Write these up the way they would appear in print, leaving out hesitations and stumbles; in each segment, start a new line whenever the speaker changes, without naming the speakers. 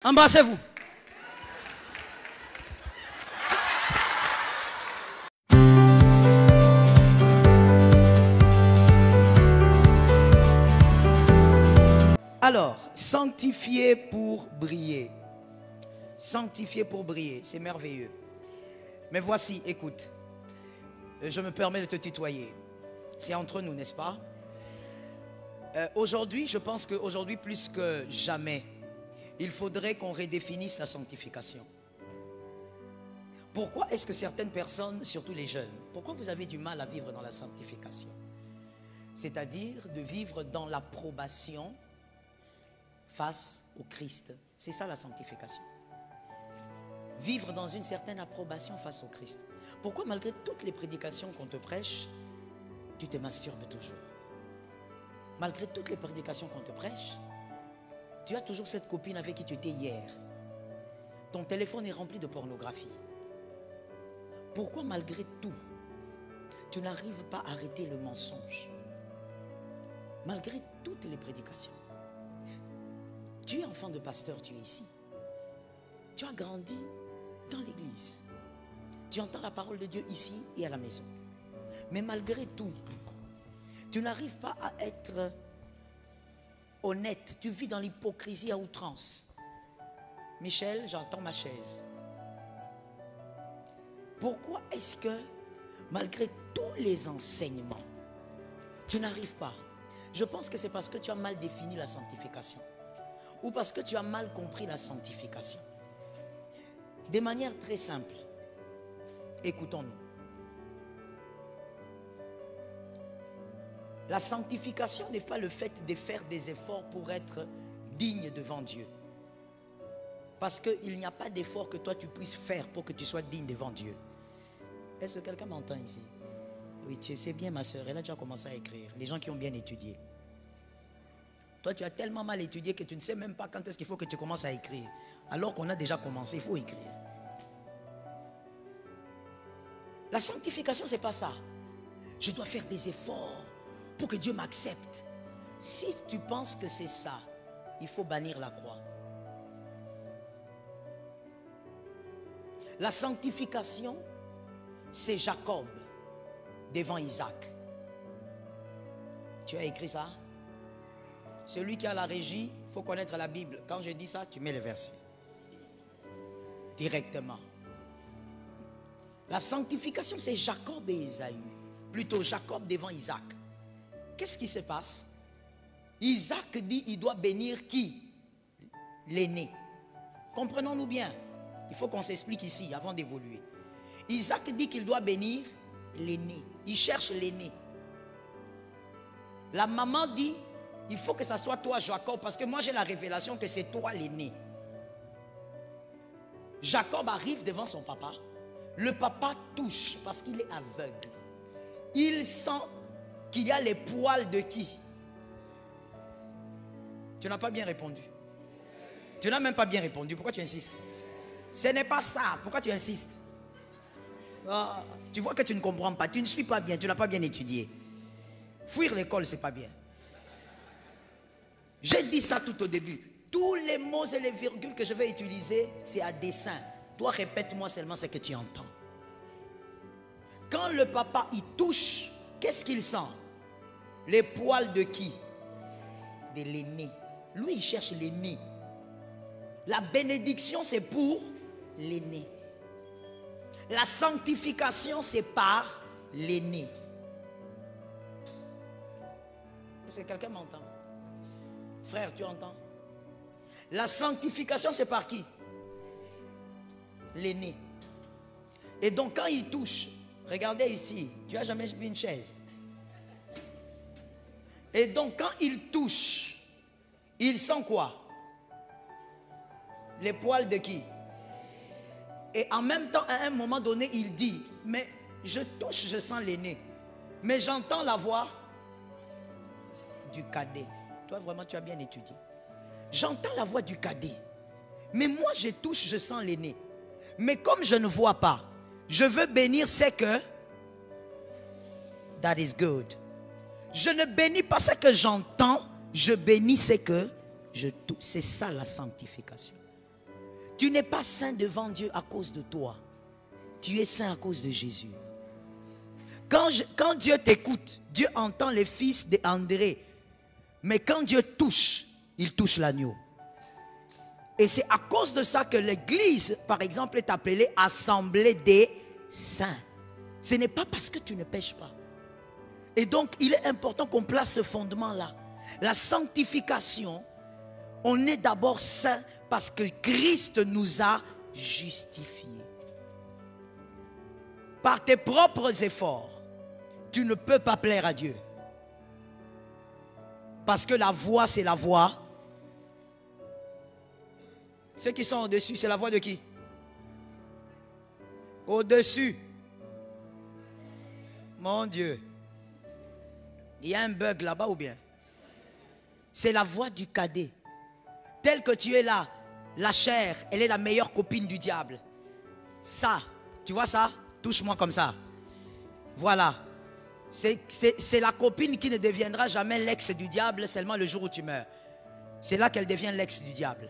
Embrassez-vous. Alors, sanctifié pour briller. Sanctifié pour briller, c'est merveilleux. Mais voici, écoute, je me permets de te tutoyer. C'est entre nous, n'est-ce pas? Aujourd'hui, je pense qu'aujourd'hui, plus que jamais, il faudrait qu'on redéfinisse la sanctification. Pourquoi est-ce que certaines personnes, surtout les jeunes, pourquoi vous avez du mal à vivre dans la sanctification? C'est-à-dire de vivre dans l'approbation face au Christ. C'est ça la sanctification. Vivre dans une certaine approbation face au Christ. Pourquoi malgré toutes les prédications qu'on te prêche, tu te masturbes toujours? Malgré toutes les prédications qu'on te prêche, tu as toujours cette copine avec qui tu étais hier. Ton téléphone est rempli de pornographie. Pourquoi malgré tout, tu n'arrives pas à arrêter le mensonge? Malgré toutes les prédications. Tu es enfant de pasteur, tu es ici. Tu as grandi dans l'église. Tu entends la parole de Dieu ici et à la maison. Mais malgré tout, tu n'arrives pas à être honnête. Tu vis dans l'hypocrisie à outrance. Michel, j'entends ma chaise. Pourquoi est-ce que, malgré tous les enseignements, tu n'arrives pas? Je pense que c'est parce que tu as mal défini la sanctification. Ou parce que tu as mal compris la sanctification. De manière très simple, écoutons-nous. La sanctification n'est pas le fait de faire des efforts pour être digne devant Dieu. Parce qu'il n'y a pas d'effort que toi tu puisses faire pour que tu sois digne devant Dieu. Est-ce que quelqu'un m'entend ici? Oui, c'est bien ma soeur, et là tu as commencé à écrire. Les gens qui ont bien étudié. Toi, tu as tellement mal étudié que tu ne sais même pas quand est-ce qu'il faut que tu commences à écrire. Alors qu'on a déjà commencé, il faut écrire. La sanctification, ce n'est pas ça. Je dois faire des efforts pour que Dieu m'accepte. Si tu penses que c'est ça, il faut bannir la croix. La sanctification, c'est Jacob devant Isaac. Tu as écrit ça? Celui qui a la régie, il faut connaître la Bible. Quand je dis ça, tu mets le verset. Directement. La sanctification, c'est Jacob et Ésaü. Plutôt Jacob devant Isaac. Qu'est-ce qui se passe? Isaac dit, il doit bénir qui? L'aîné. Comprenons-nous bien. Il faut qu'on s'explique ici avant d'évoluer. Isaac dit qu'il doit bénir l'aîné. Il cherche l'aîné. La maman dit, il faut que ça soit toi, Jacob, parce que moi j'ai la révélation que c'est toi l'aîné. Jacob arrive devant son papa. Le papa touche parce qu'il est aveugle. Il sent qu'il y a les poils de qui? Tu n'as pas bien répondu. Tu n'as même pas bien répondu. Pourquoi tu insistes? Ce n'est pas ça. Pourquoi tu insistes? Ah, tu vois que tu ne comprends pas. Tu ne suis pas bien. Tu n'as pas bien étudié. Fuir l'école, c'est pas bien. J'ai dit ça tout au début. Tous les mots et les virgules que je vais utiliser, c'est à dessein. Toi, répète-moi seulement ce que tu entends. Quand le papa y touche, qu'est-ce qu'il sent? Les poils de qui? De l'aîné. Lui, il cherche l'aîné. La bénédiction, c'est pour l'aîné. La sanctification, c'est par l'aîné. Est-ce que quelqu'un m'entend? Frère, tu entends? La sanctification, c'est par qui? L'aîné. Et donc, quand il touche, regardez ici, tu n'as jamais vu une chaise. Et donc, quand il touche, il sent quoi? Les poils de qui? Et en même temps, à un moment donné, il dit, mais je touche, je sens l'aîné. Mais j'entends la voix du cadet. Toi, vraiment, tu as bien étudié. J'entends la voix du cadet. Mais moi, je touche, je sens l'aîné. Mais comme je ne vois pas, je veux bénir ce que... That is good. Je ne bénis pas ce que j'entends, je bénis ce que je touche. C'est ça la sanctification. Tu n'es pas saint devant Dieu à cause de toi. Tu es saint à cause de Jésus. Quand Dieu t'écoute, Dieu entend les fils d'André. Mais quand Dieu touche, il touche l'agneau. Et c'est à cause de ça que l'église, par exemple, est appelée assemblée des saints. Ce n'est pas parce que tu ne pèches pas. Et donc, il est important qu'on place ce fondement-là. La sanctification, on est d'abord saint parce que Christ nous a justifiés. Par tes propres efforts, tu ne peux pas plaire à Dieu. Parce que la voix, c'est la voix. Ceux qui sont au-dessus, c'est la voix de qui? Au-dessus. Mon Dieu. Il y a un bug là-bas ou bien? C'est la voix du cadet. Tel que tu es là, la chair, elle est la meilleure copine du diable. Ça, tu vois ça? Touche-moi comme ça. Voilà. C'est la copine qui ne deviendra jamais l'ex du diable seulement le jour où tu meurs. C'est là qu'elle devient l'ex du diable.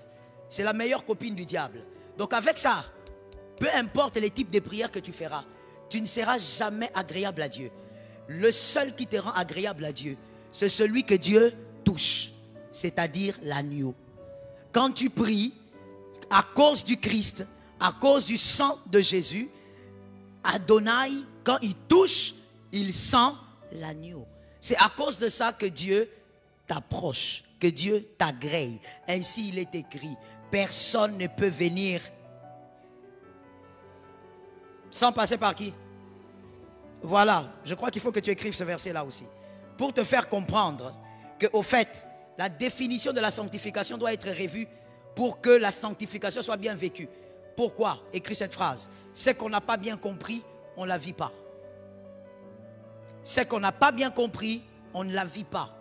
C'est la meilleure copine du diable. Donc avec ça, peu importe les types de prières que tu feras, tu ne seras jamais agréable à Dieu. Le seul qui te rend agréable à Dieu, c'est celui que Dieu touche, c'est-à-dire l'agneau. Quand tu pries, à cause du Christ, à cause du sang de Jésus, Adonai, quand il touche, il sent l'agneau. C'est à cause de ça que Dieu t'approche, que Dieu t'agrée. Ainsi il est écrit, personne ne peut venir sans passer par qui? Voilà, je crois qu'il faut que tu écrives ce verset-là aussi. Pour te faire comprendre qu'au fait, la définition de la sanctification doit être revue pour que la sanctification soit bien vécue. Pourquoi? Écris cette phrase. Ce qu'on n'a pas bien compris, on ne la vit pas. Ce qu'on n'a pas bien compris, on ne la vit pas.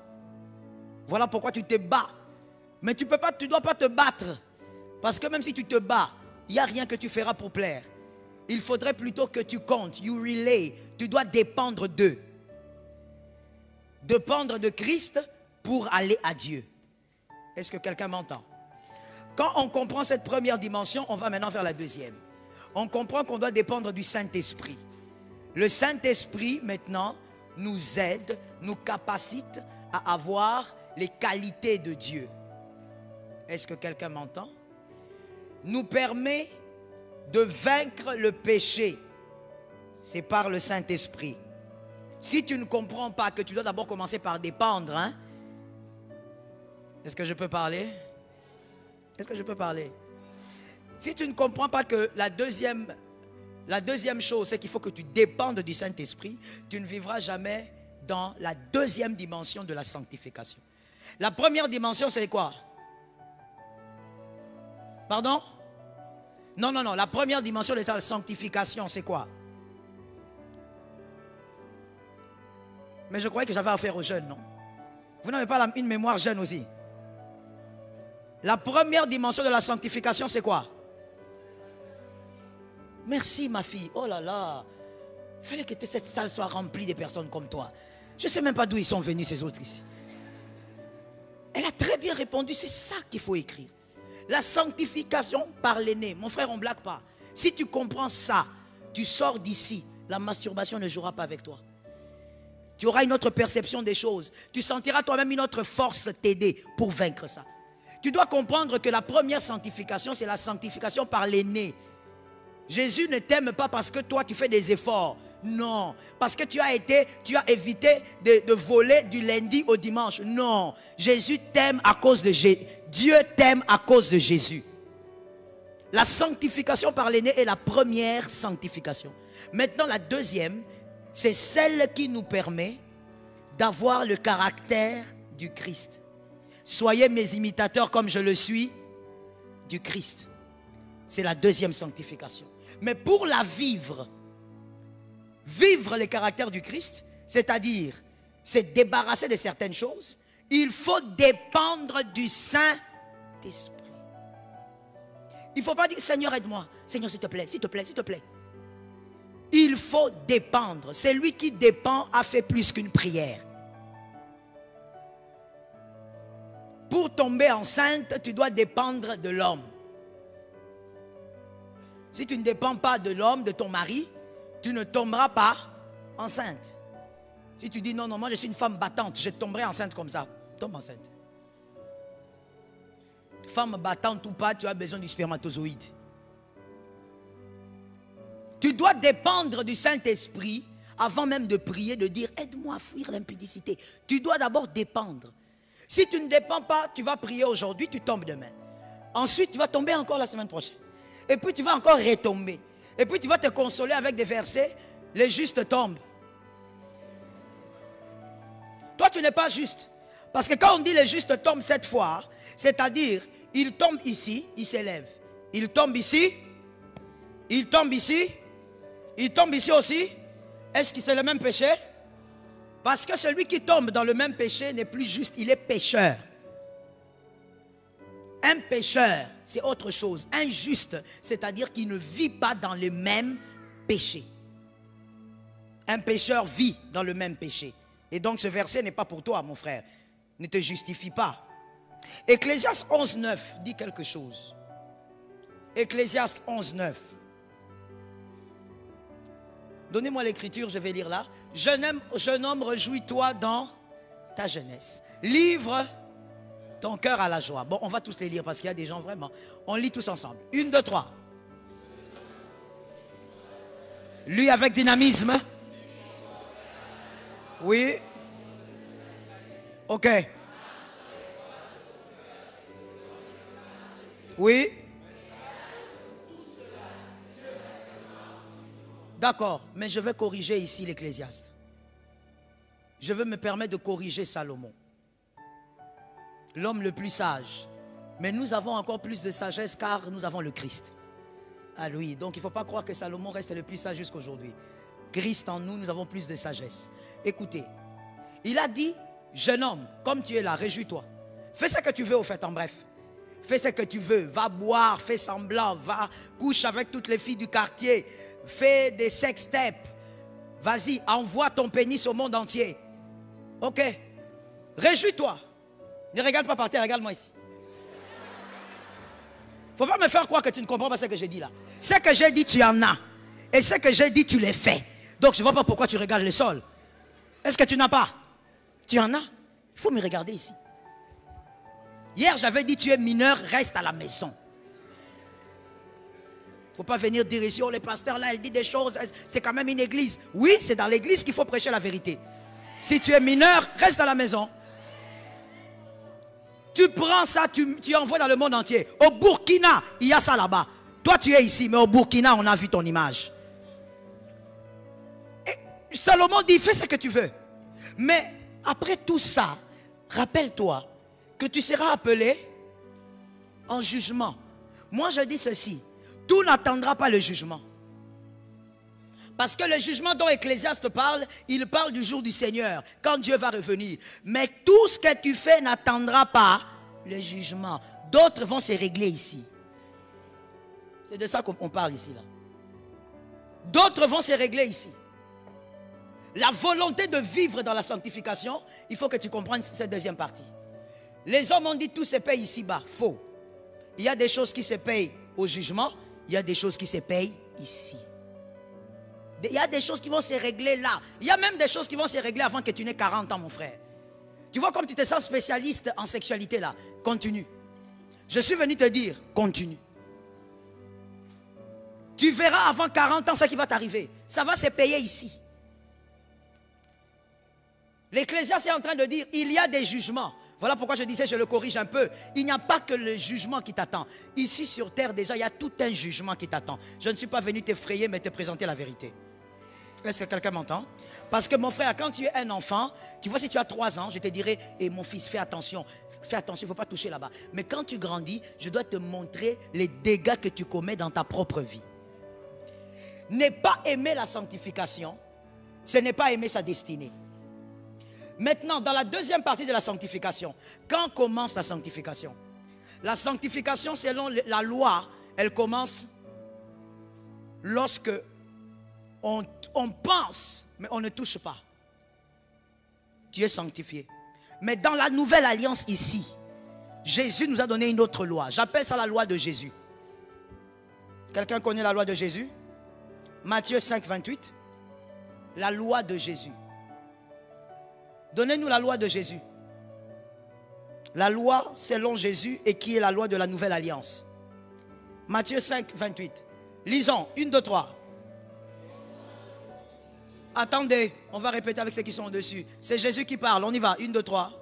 Voilà pourquoi tu te bats. Mais tu ne dois pas te battre. Parce que même si tu te bats, il n'y a rien que tu feras pour plaire. Il faudrait plutôt que tu comptes, you relay. Tu dois dépendre d'eux. Dépendre de Christ pour aller à Dieu. Est-ce que quelqu'un m'entend? Quand on comprend cette première dimension, on va maintenant vers la deuxième. On comprend qu'on doit dépendre du Saint-Esprit. Le Saint-Esprit, maintenant, nous aide, nous capacite à avoir les qualités de Dieu. Est-ce que quelqu'un m'entend? Nous permet de vaincre le péché. C'est par le Saint-Esprit. Si tu ne comprends pas que tu dois d'abord commencer par dépendre, hein? Est-ce que je peux parler? Est-ce que je peux parler? Si tu ne comprends pas que la deuxième chose, c'est qu'il faut que tu dépendes du Saint-Esprit, tu ne vivras jamais dans la deuxième dimension de la sanctification. La première dimension, c'est quoi? Pardon? Non. La première dimension de la sanctification, c'est quoi? Mais je croyais que j'avais affaire aux jeunes, non? Vous n'avez pas une mémoire jeune aussi? La première dimension de la sanctification, c'est quoi? Merci ma fille. Oh là là. Il fallait que cette salle soit remplie de personnes comme toi. Je ne sais même pas d'où ils sont venus ces autres ici. Elle a très bien répondu. C'est ça qu'il faut écrire. La sanctification par l'aîné. Mon frère, on ne blague pas. Si tu comprends ça, tu sors d'ici. La masturbation ne jouera pas avec toi. Tu auras une autre perception des choses. Tu sentiras toi-même une autre force t'aider pour vaincre ça. Tu dois comprendre que la première sanctification, c'est la sanctification par l'aîné. Jésus ne t'aime pas parce que toi tu fais des efforts. Non. Parce que tu as évité de voler du lundi au dimanche. Non. Jésus t'aime à cause de Jésus. Dieu t'aime à cause de Jésus. La sanctification par l'aîné est la première sanctification. Maintenant, la deuxième, c'est celle qui nous permet d'avoir le caractère du Christ. Soyez mes imitateurs comme je le suis du Christ. C'est la deuxième sanctification. Mais pour la vivre le caractère du Christ, c'est-à-dire se débarrasser de certaines choses, il faut dépendre du Saint-Esprit. Il ne faut pas dire Seigneur aide-moi, Seigneur s'il te plaît, s'il te plaît, s'il te plaît. Il faut dépendre. Celui qui dépend a fait plus qu'une prière. Pour tomber enceinte, tu dois dépendre de l'homme. Si tu ne dépends pas de l'homme, de ton mari, tu ne tomberas pas enceinte. Si tu dis non, non, moi je suis une femme battante, je tomberai enceinte comme ça. Tombe enceinte. Femme battante ou pas, tu as besoin du spermatozoïde. Tu dois dépendre du Saint-Esprit avant même de prier, de dire aide-moi à fuir l'impudicité. Tu dois d'abord dépendre. Si tu ne dépends pas, tu vas prier aujourd'hui, tu tombes demain. Ensuite, tu vas tomber encore la semaine prochaine. Et puis tu vas encore retomber. Et puis tu vas te consoler avec des versets, les justes tombent. Toi, tu n'es pas juste. Parce que quand on dit les justes tombent 7 fois, c'est-à-dire, il tombe ici, il s'élève. Il tombe ici, il tombe ici, il tombe ici aussi. Est-ce que c'est le même péché? Parce que celui qui tombe dans le même péché n'est plus juste, il est pécheur. Un pécheur, c'est autre chose. Un juste, c'est-à-dire qu'il ne vit pas dans le même péché. Un pécheur vit dans le même péché. Et donc ce verset n'est pas pour toi, mon frère. Ne te justifie pas. Ecclésiaste 11.9 dit quelque chose. Ecclésiaste 11.9. Donnez-moi l'écriture, je vais lire là. Jeune homme, réjouis-toi dans ta jeunesse. Livre ton cœur à la joie. Bon, on va tous les lire parce qu'il y a des gens vraiment. On lit tous ensemble. 1, 2, 3. Lui avec dynamisme. Oui. Ok. Oui. D'accord, mais je vais corriger ici l'Ecclésiaste. Je veux me permettre de corriger Salomon. L'homme le plus sage. Mais nous avons encore plus de sagesse car nous avons le Christ. Ah oui, donc il ne faut pas croire que Salomon reste le plus sage jusqu'à aujourd'hui. Christ en nous, nous avons plus de sagesse. Écoutez, il a dit, jeune homme, comme tu es là, réjouis-toi. Fais ce que tu veux au fait, en bref. Fais ce que tu veux, va boire, fais semblant, va couche avec toutes les filles du quartier, fais des sextapes. Vas-y, envoie ton pénis au monde entier. Ok, réjouis-toi. Ne regarde pas par terre, regarde-moi ici. Faut pas me faire croire que tu ne comprends pas ce que j'ai dit là. Ce que j'ai dit, tu en as. Et ce que j'ai dit, tu les fais. Donc je ne vois pas pourquoi tu regardes le sol. Est-ce que tu n'as pas? Tu en as. Il faut me regarder ici. Hier, j'avais dit, tu es mineur, reste à la maison. Il ne faut pas venir dire ici, oh, les pasteurs là, elle dit des choses, c'est quand même une église. Oui, c'est dans l'église qu'il faut prêcher la vérité. Si tu es mineur, reste à la maison. Tu prends ça, tu envoies dans le monde entier. Au Burkina, il y a ça là-bas. Toi, tu es ici, mais au Burkina, on a vu ton image. Et Salomon dit, fais ce que tu veux. Mais après tout ça, rappelle-toi que tu seras appelé en jugement. Moi, je dis ceci. Tout n'attendra pas le jugement. Parce que le jugement dont Ecclésiaste parle, il parle du jour du Seigneur, quand Dieu va revenir. Mais tout ce que tu fais n'attendra pas le jugement. D'autres vont se régler ici. C'est de ça qu'on parle ici. D'autres vont se régler ici. La volonté de vivre dans la sanctification, il faut que tu comprennes cette deuxième partie. Les hommes ont dit tout se paye ici-bas. Faux. Il y a des choses qui se payent au jugement, il y a des choses qui se payent ici. Il y a des choses qui vont se régler là. Il y a même des choses qui vont se régler avant que tu n'aies 40 ans, mon frère. Tu vois comme tu te sens spécialiste en sexualité là. Continue. Je suis venu te dire, continue. Tu verras avant 40 ans ce qui va t'arriver. Ça va se payer ici. L'Ecclésiaste est en train de dire, il y a des jugements. Voilà pourquoi je disais, je le corrige un peu. Il n'y a pas que le jugement qui t'attend. Ici sur terre déjà, il y a tout un jugement qui t'attend. Je ne suis pas venu t'effrayer, mais te présenter la vérité. Est-ce que quelqu'un m'entend? Parce que mon frère, quand tu es un enfant, tu vois, si tu as 3 ans, je te dirais, et mon fils, fais attention, il ne faut pas toucher là-bas. Mais quand tu grandis, je dois te montrer les dégâts que tu commets dans ta propre vie. Ne pas aimer la sanctification, ce n'est pas aimer sa destinée. Maintenant, dans la deuxième partie de la sanctification, quand commence la sanctification? La sanctification, selon la loi, elle commence lorsque on pense, mais on ne touche pas. Tu es sanctifié. Mais dans la nouvelle alliance ici, Jésus nous a donné une autre loi. J'appelle ça la loi de Jésus. Quelqu'un connaît la loi de Jésus? Matthieu 5, 28. La loi de Jésus. Donnez-nous la loi de Jésus. La loi selon Jésus et qui est la loi de la nouvelle alliance. Matthieu 5, 28. Lisons, 1, 2, 3. Attendez, on va répéter avec ceux qui sont au-dessus. C'est Jésus qui parle, on y va, 1, 2, 3.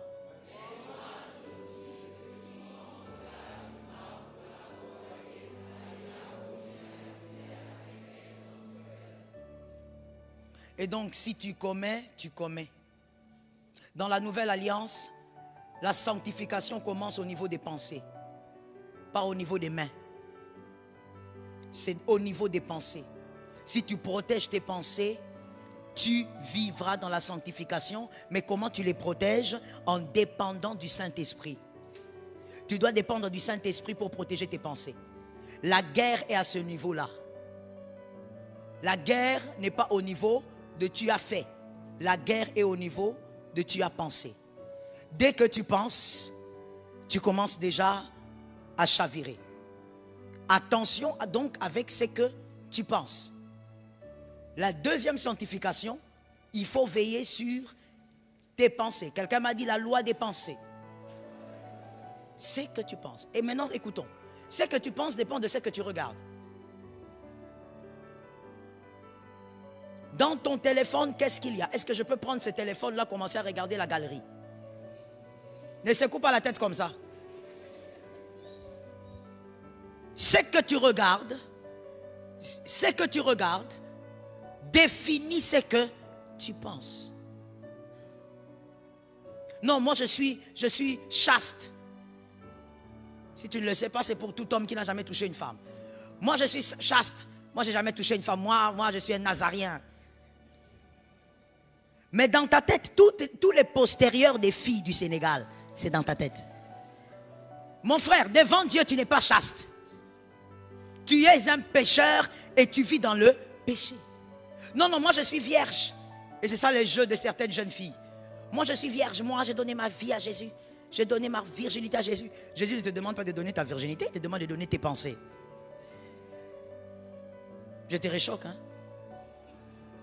Et donc, si tu commets, tu commets. Dans la nouvelle alliance, la sanctification commence au niveau des pensées, pas au niveau des mains. C'est au niveau des pensées. Si tu protèges tes pensées, tu vivras dans la sanctification. Mais comment tu les protèges? En dépendant du Saint-Esprit. Tu dois dépendre du Saint-Esprit pour protéger tes pensées. La guerre est à ce niveau-là. La guerre n'est pas au niveau de tu as fait. La guerre est au niveau de tu as pensé. Dès que tu penses, tu commences déjà à chavirer. Attention donc avec ce que tu penses. La deuxième sanctification, il faut veiller sur tes pensées. Quelqu'un m'a dit la loi des pensées. C'est que tu penses. Et maintenant, écoutons. Ce que tu penses dépend de ce que tu regardes. Dans ton téléphone, qu'est-ce qu'il y a? Est-ce que je peux prendre ce téléphone-là, commencer à regarder la galerie? Ne secoue pas la tête comme ça. Ce que tu regardes définit ce que tu penses. Non, moi je suis chaste. Si tu ne le sais pas, c'est pour tout homme qui n'a jamais touché une femme. Moi je suis chaste. Moi je n'ai jamais touché une femme. Moi je suis un nazarien. Mais dans ta tête, tous les postérieurs des filles du Sénégal, c'est dans ta tête. Mon frère, devant Dieu, tu n'es pas chaste. Tu es un pécheur et tu vis dans le péché. Non, moi je suis vierge. Et c'est ça le jeu de certaines jeunes filles. Moi je suis vierge, moi j'ai donné ma vie à Jésus. J'ai donné ma virginité à Jésus. Jésus ne te demande pas de donner ta virginité, il te demande de donner tes pensées. Je te réchoque, hein?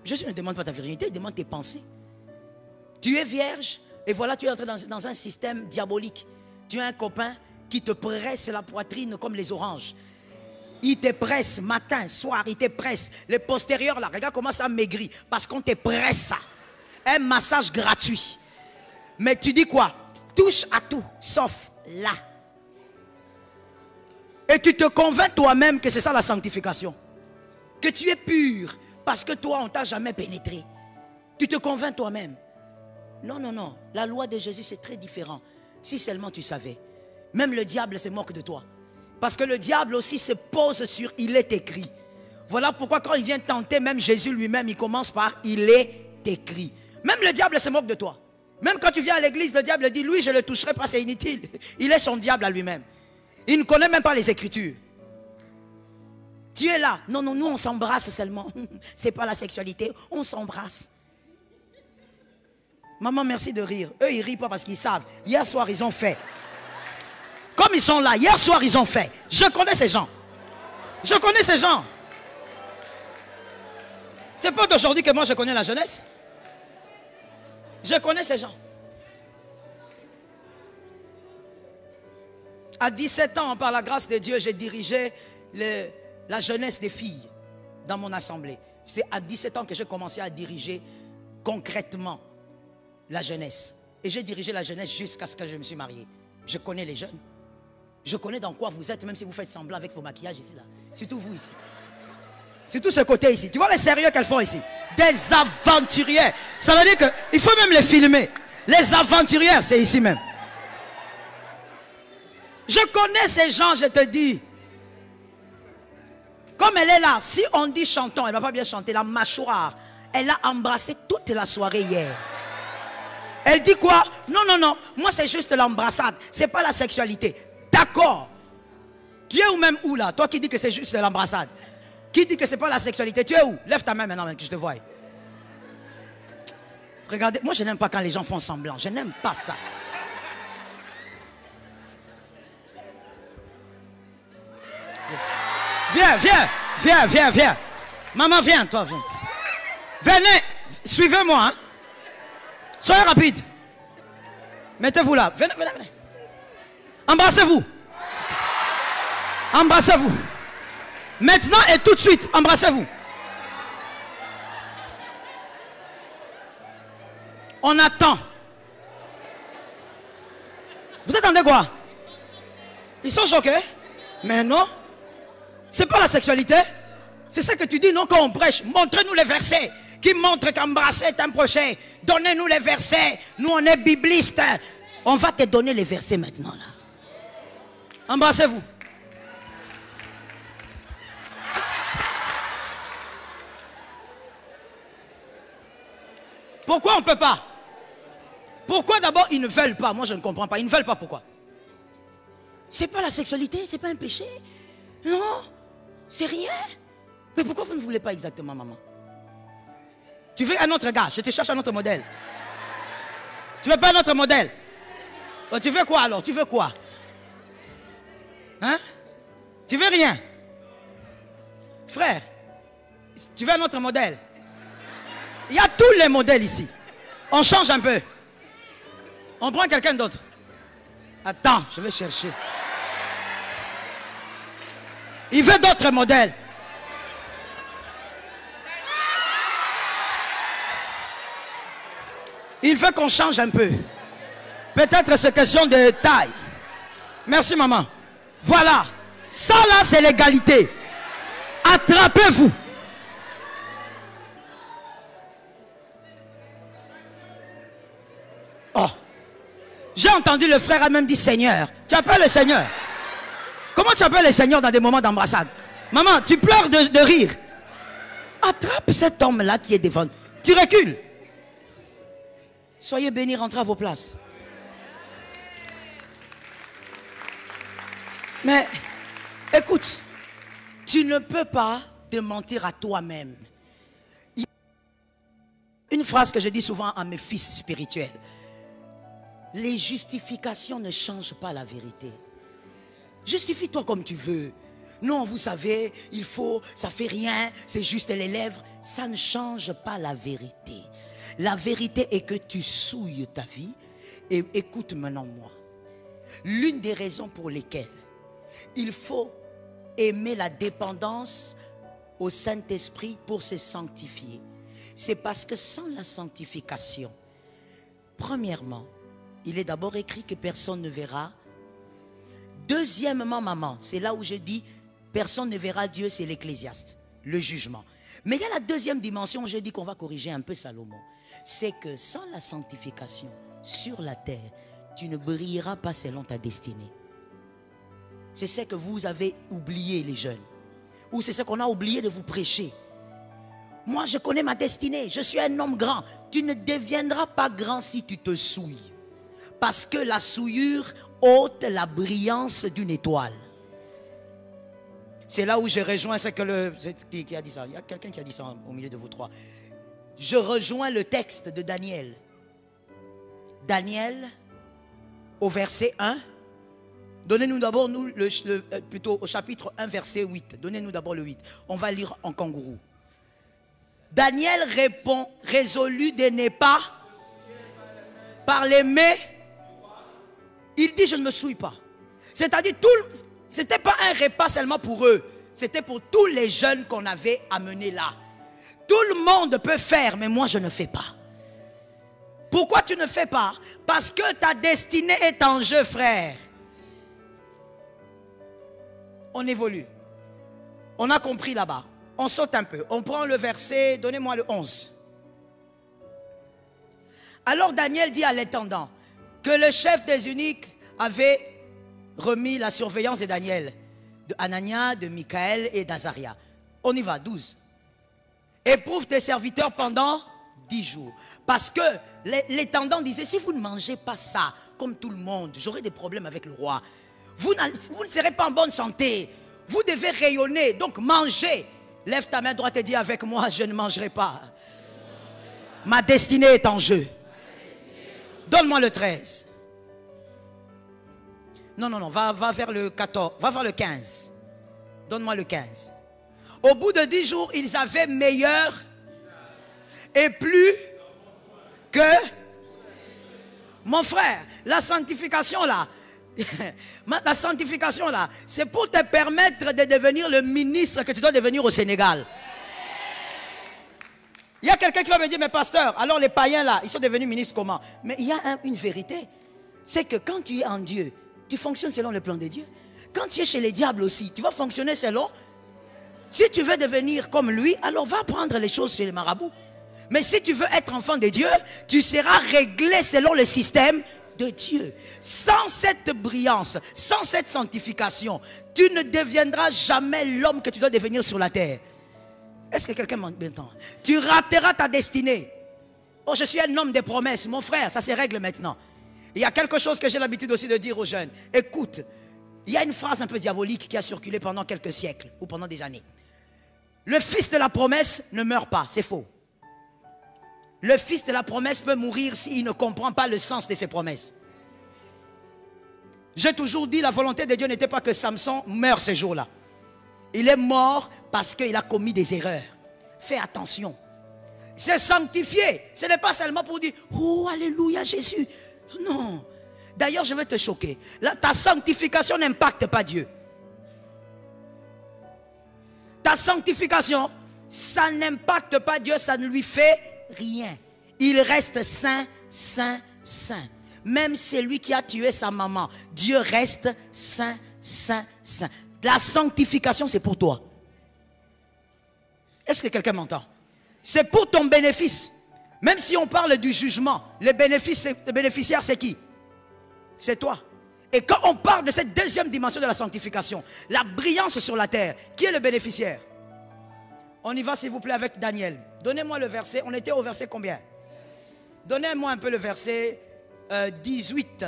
Jésus ne demande pas ta virginité, il demande tes pensées. Tu es vierge et voilà, tu es entré dans un système diabolique. Tu as un copain qui te presse la poitrine comme les oranges. Il te presse matin, soir, il te presse. Les postérieurs là, regarde comment ça maigrit. Parce qu'on te presse ça. Un massage gratuit. Mais tu dis quoi? Touche à tout, sauf là. Et tu te convaincs toi-même que c'est ça la sanctification. Que tu es pur. Parce que toi, on ne t'a jamais pénétré. Tu te convaincs toi-même. Non. La loi de Jésus, c'est très différent. Si seulement tu savais. Même le diable se moque de toi. Parce que le diable aussi se pose sur « il est écrit ». Voilà pourquoi quand il vient tenter, même Jésus lui-même, il commence par « il est écrit ». Même le diable se moque de toi. Même quand tu viens à l'église, le diable dit « lui, je ne le toucherai pas, c'est inutile ». Il est son diable à lui-même. Il ne connaît même pas les Écritures. Tu es là. Non, nous on s'embrasse seulement. Ce n'est pas la sexualité, on s'embrasse. Maman, merci de rire. Eux, ils ne rient pas parce qu'ils savent. Hier soir, ils ont fait. Comme ils sont là, hier soir, ils ont fait. Je connais ces gens. Je connais ces gens. C'est pas d'aujourd'hui que moi, je connais la jeunesse. Je connais ces gens. À 17 ans, par la grâce de Dieu, j'ai dirigé la jeunesse des filles dans mon assemblée. C'est à 17 ans que j'ai commencé à diriger concrètement la jeunesse. Et j'ai dirigé la jeunesse jusqu'à ce que je me suis marié. Je connais les jeunes. Je connais dans quoi vous êtes, même si vous faites semblant avec vos maquillages ici. Là. Surtout vous ici. Surtout ce côté ici. Tu vois les sérieux qu'elles font ici? Des aventurières. Ça veut dire qu'il faut même les filmer. Les aventurières, c'est ici même. Je connais ces gens, je te dis. Comme elle est là, si on dit chantons, elle ne va pas bien chanter. La mâchoire, elle a embrassé toute la soirée hier. Elle dit quoi? Non. Moi, c'est juste l'embrassade. Ce n'est pas la sexualité. D'accord. Tu es où même où là? Toi qui dis que c'est juste l'embrassade. Qui dit que ce n'est pas la sexualité? Tu es où? Lève ta main maintenant que je te voie. Regardez, moi je n'aime pas quand les gens font semblant. Je n'aime pas ça. Viens, viens, viens, viens, viens. Maman, viens, toi, viens. Venez, suivez-moi. Hein. Soyez rapide. Mettez-vous là. Venez, venez, venez. Embrassez-vous. Embrassez-vous. Maintenant et tout de suite, embrassez-vous. On attend. Vous attendez quoi? Ils sont choqués? Mais non. C'est pas la sexualité. C'est ça que tu dis, non, quand on prêche. Montrez-nous les versets qui montrent qu'embrasser est un projet. Donnez-nous les versets. Nous, on est biblistes. On va te donner les versets maintenant, là. Embrassez-vous. Pourquoi on ne peut pas? Pourquoi d'abord ils ne veulent pas? Moi, je ne comprends pas. Ils ne veulent pas, pourquoi? C'est pas la sexualité, c'est pas un péché. Non, c'est rien. Mais pourquoi vous ne voulez pas exactement, maman? Tu veux un autre gars? Je te cherche un autre modèle. Tu veux pas un autre modèle? Oh, tu veux quoi alors? Tu veux quoi? Hein? Tu veux rien? Frère, tu veux un autre modèle? Il y a tous les modèles ici. On change un peu. On prend quelqu'un d'autre. Attends, je vais chercher. Il veut d'autres modèles. Il veut qu'on change un peu. Peut-être c'est question de taille. Merci maman. Voilà. Ça là c'est l'égalité. Attrapez-vous. Oh. J'ai entendu le frère a même dit Seigneur. Tu appelles le Seigneur. Comment tu appelles le Seigneur dans des moments d'embrassade? Maman, tu pleures de rire. Attrape cet homme-là qui est devant. Tu recules. Soyez bénis, rentrez à vos places. Mais, écoute, tu ne peux pas te mentir à toi-même. Une phrase que je dis souvent à mes fils spirituels. Les justifications ne changent pas la vérité. Justifie-toi comme tu veux. Non, vous savez, il faut, ça fait rien, c'est juste les lèvres. Ça ne change pas la vérité. La vérité est que tu souilles ta vie. Et écoute maintenant moi. L'une des raisons pour lesquelles il faut aimer la dépendance au Saint-Esprit pour se sanctifier, c'est parce que sans la sanctification, premièrement, il est d'abord écrit que personne ne verra. Deuxièmement, maman, c'est là où je dis personne ne verra Dieu, c'est l'Ecclésiaste, le jugement. Mais il y a la deuxième dimension, je dis qu'on va corriger un peu Salomon. C'est que sans la sanctification sur la terre, tu ne brilleras pas selon ta destinée. C'est ce que vous avez oublié les jeunes. Ou c'est ce qu'on a oublié de vous prêcher. Moi je connais ma destinée, je suis un homme grand. Tu ne deviendras pas grand si tu te souilles. Parce que la souillure ôte la brillance d'une étoile. C'est là où je rejoins ce que qui a dit ça? Il y a quelqu'un qui a dit ça au milieu de vous trois. Je rejoins le texte de Daniel. Daniel, au verset 1. Donnez-nous d'abord, plutôt au chapitre 1, verset 8. Donnez-nous d'abord le 8. On va lire en kangourou. Daniel répond, résolu de ne pas parler, mais il dit, je ne me souille pas. C'est-à-dire, ce n'était pas un repas seulement pour eux. C'était pour tous les jeunes qu'on avait amenés là. Tout le monde peut faire, mais moi je ne fais pas. Pourquoi tu ne fais pas? Parce que ta destinée est en jeu, frère. On évolue. On a compris là-bas. On saute un peu. On prend le verset, donnez-moi le 11. Alors Daniel dit à l'intendant que le chef des eunuques avait remis la surveillance de Daniel, de Anania, de Michaël et d'Azaria. On y va, 12. Éprouve tes serviteurs pendant 10 jours. Parce que l'intendant disait, si vous ne mangez pas ça, comme tout le monde, j'aurai des problèmes avec le roi. Vous ne serez pas en bonne santé. Vous devez rayonner, donc mangez. Lève ta main droite et dis avec moi, je ne mangerai pas. Ma destinée est en jeu. Donne-moi le 13. Non, va vers le 14, va vers le 15. Donne-moi le 15. Au bout de 10 jours, ils avaient meilleur et plus que... Mon frère, la sanctification là, la sanctification là, c'est pour te permettre de devenir le ministre que tu dois devenir au Sénégal. Il y a quelqu'un qui va me dire, mais pasteur, alors les païens là, ils sont devenus ministres comment? Mais il y a une vérité, c'est que quand tu es en Dieu, tu fonctionnes selon le plan de Dieu. Quand tu es chez les diables aussi, tu vas fonctionner selon... Si tu veux devenir comme lui, alors va apprendre les choses chez les marabouts. Mais si tu veux être enfant de Dieu, tu seras réglé selon le système de Dieu. Sans cette brillance, sans cette sanctification, tu ne deviendras jamais l'homme que tu dois devenir sur la terre. Est-ce que quelqu'un m'entend? Tu rateras ta destinée. Oh, je suis un homme des promesses. Mon frère, ça se règle maintenant. Il y a quelque chose que j'ai l'habitude aussi de dire aux jeunes. Écoute, il y a une phrase un peu diabolique qui a circulé pendant quelques siècles ou pendant des années. Le fils de la promesse ne meurt pas, c'est faux. Le fils de la promesse peut mourir s'il ne comprend pas le sens de ses promesses. J'ai toujours dit, la volonté de Dieu n'était pas que Samson meure ce jour-là. Il est mort parce qu'il a commis des erreurs. Fais attention. Se sanctifier, ce n'est pas seulement pour dire, oh, alléluia Jésus. Non. D'ailleurs, je vais te choquer. Ta sanctification n'impacte pas Dieu. Ta sanctification, ça n'impacte pas Dieu, ça ne lui fait rien. Il reste saint, saint, saint. Même celui qui a tué sa maman, Dieu reste saint, saint, saint. La sanctification, c'est pour toi. Est-ce que quelqu'un m'entend? C'est pour ton bénéfice. Même si on parle du jugement, le bénéficiaire, c'est qui? C'est toi. Et quand on parle de cette deuxième dimension de la sanctification, la brillance sur la terre, qui est le bénéficiaire? On y va s'il vous plaît avec Daniel. Donnez-moi le verset, on était au verset combien? Donnez-moi un peu le verset 18.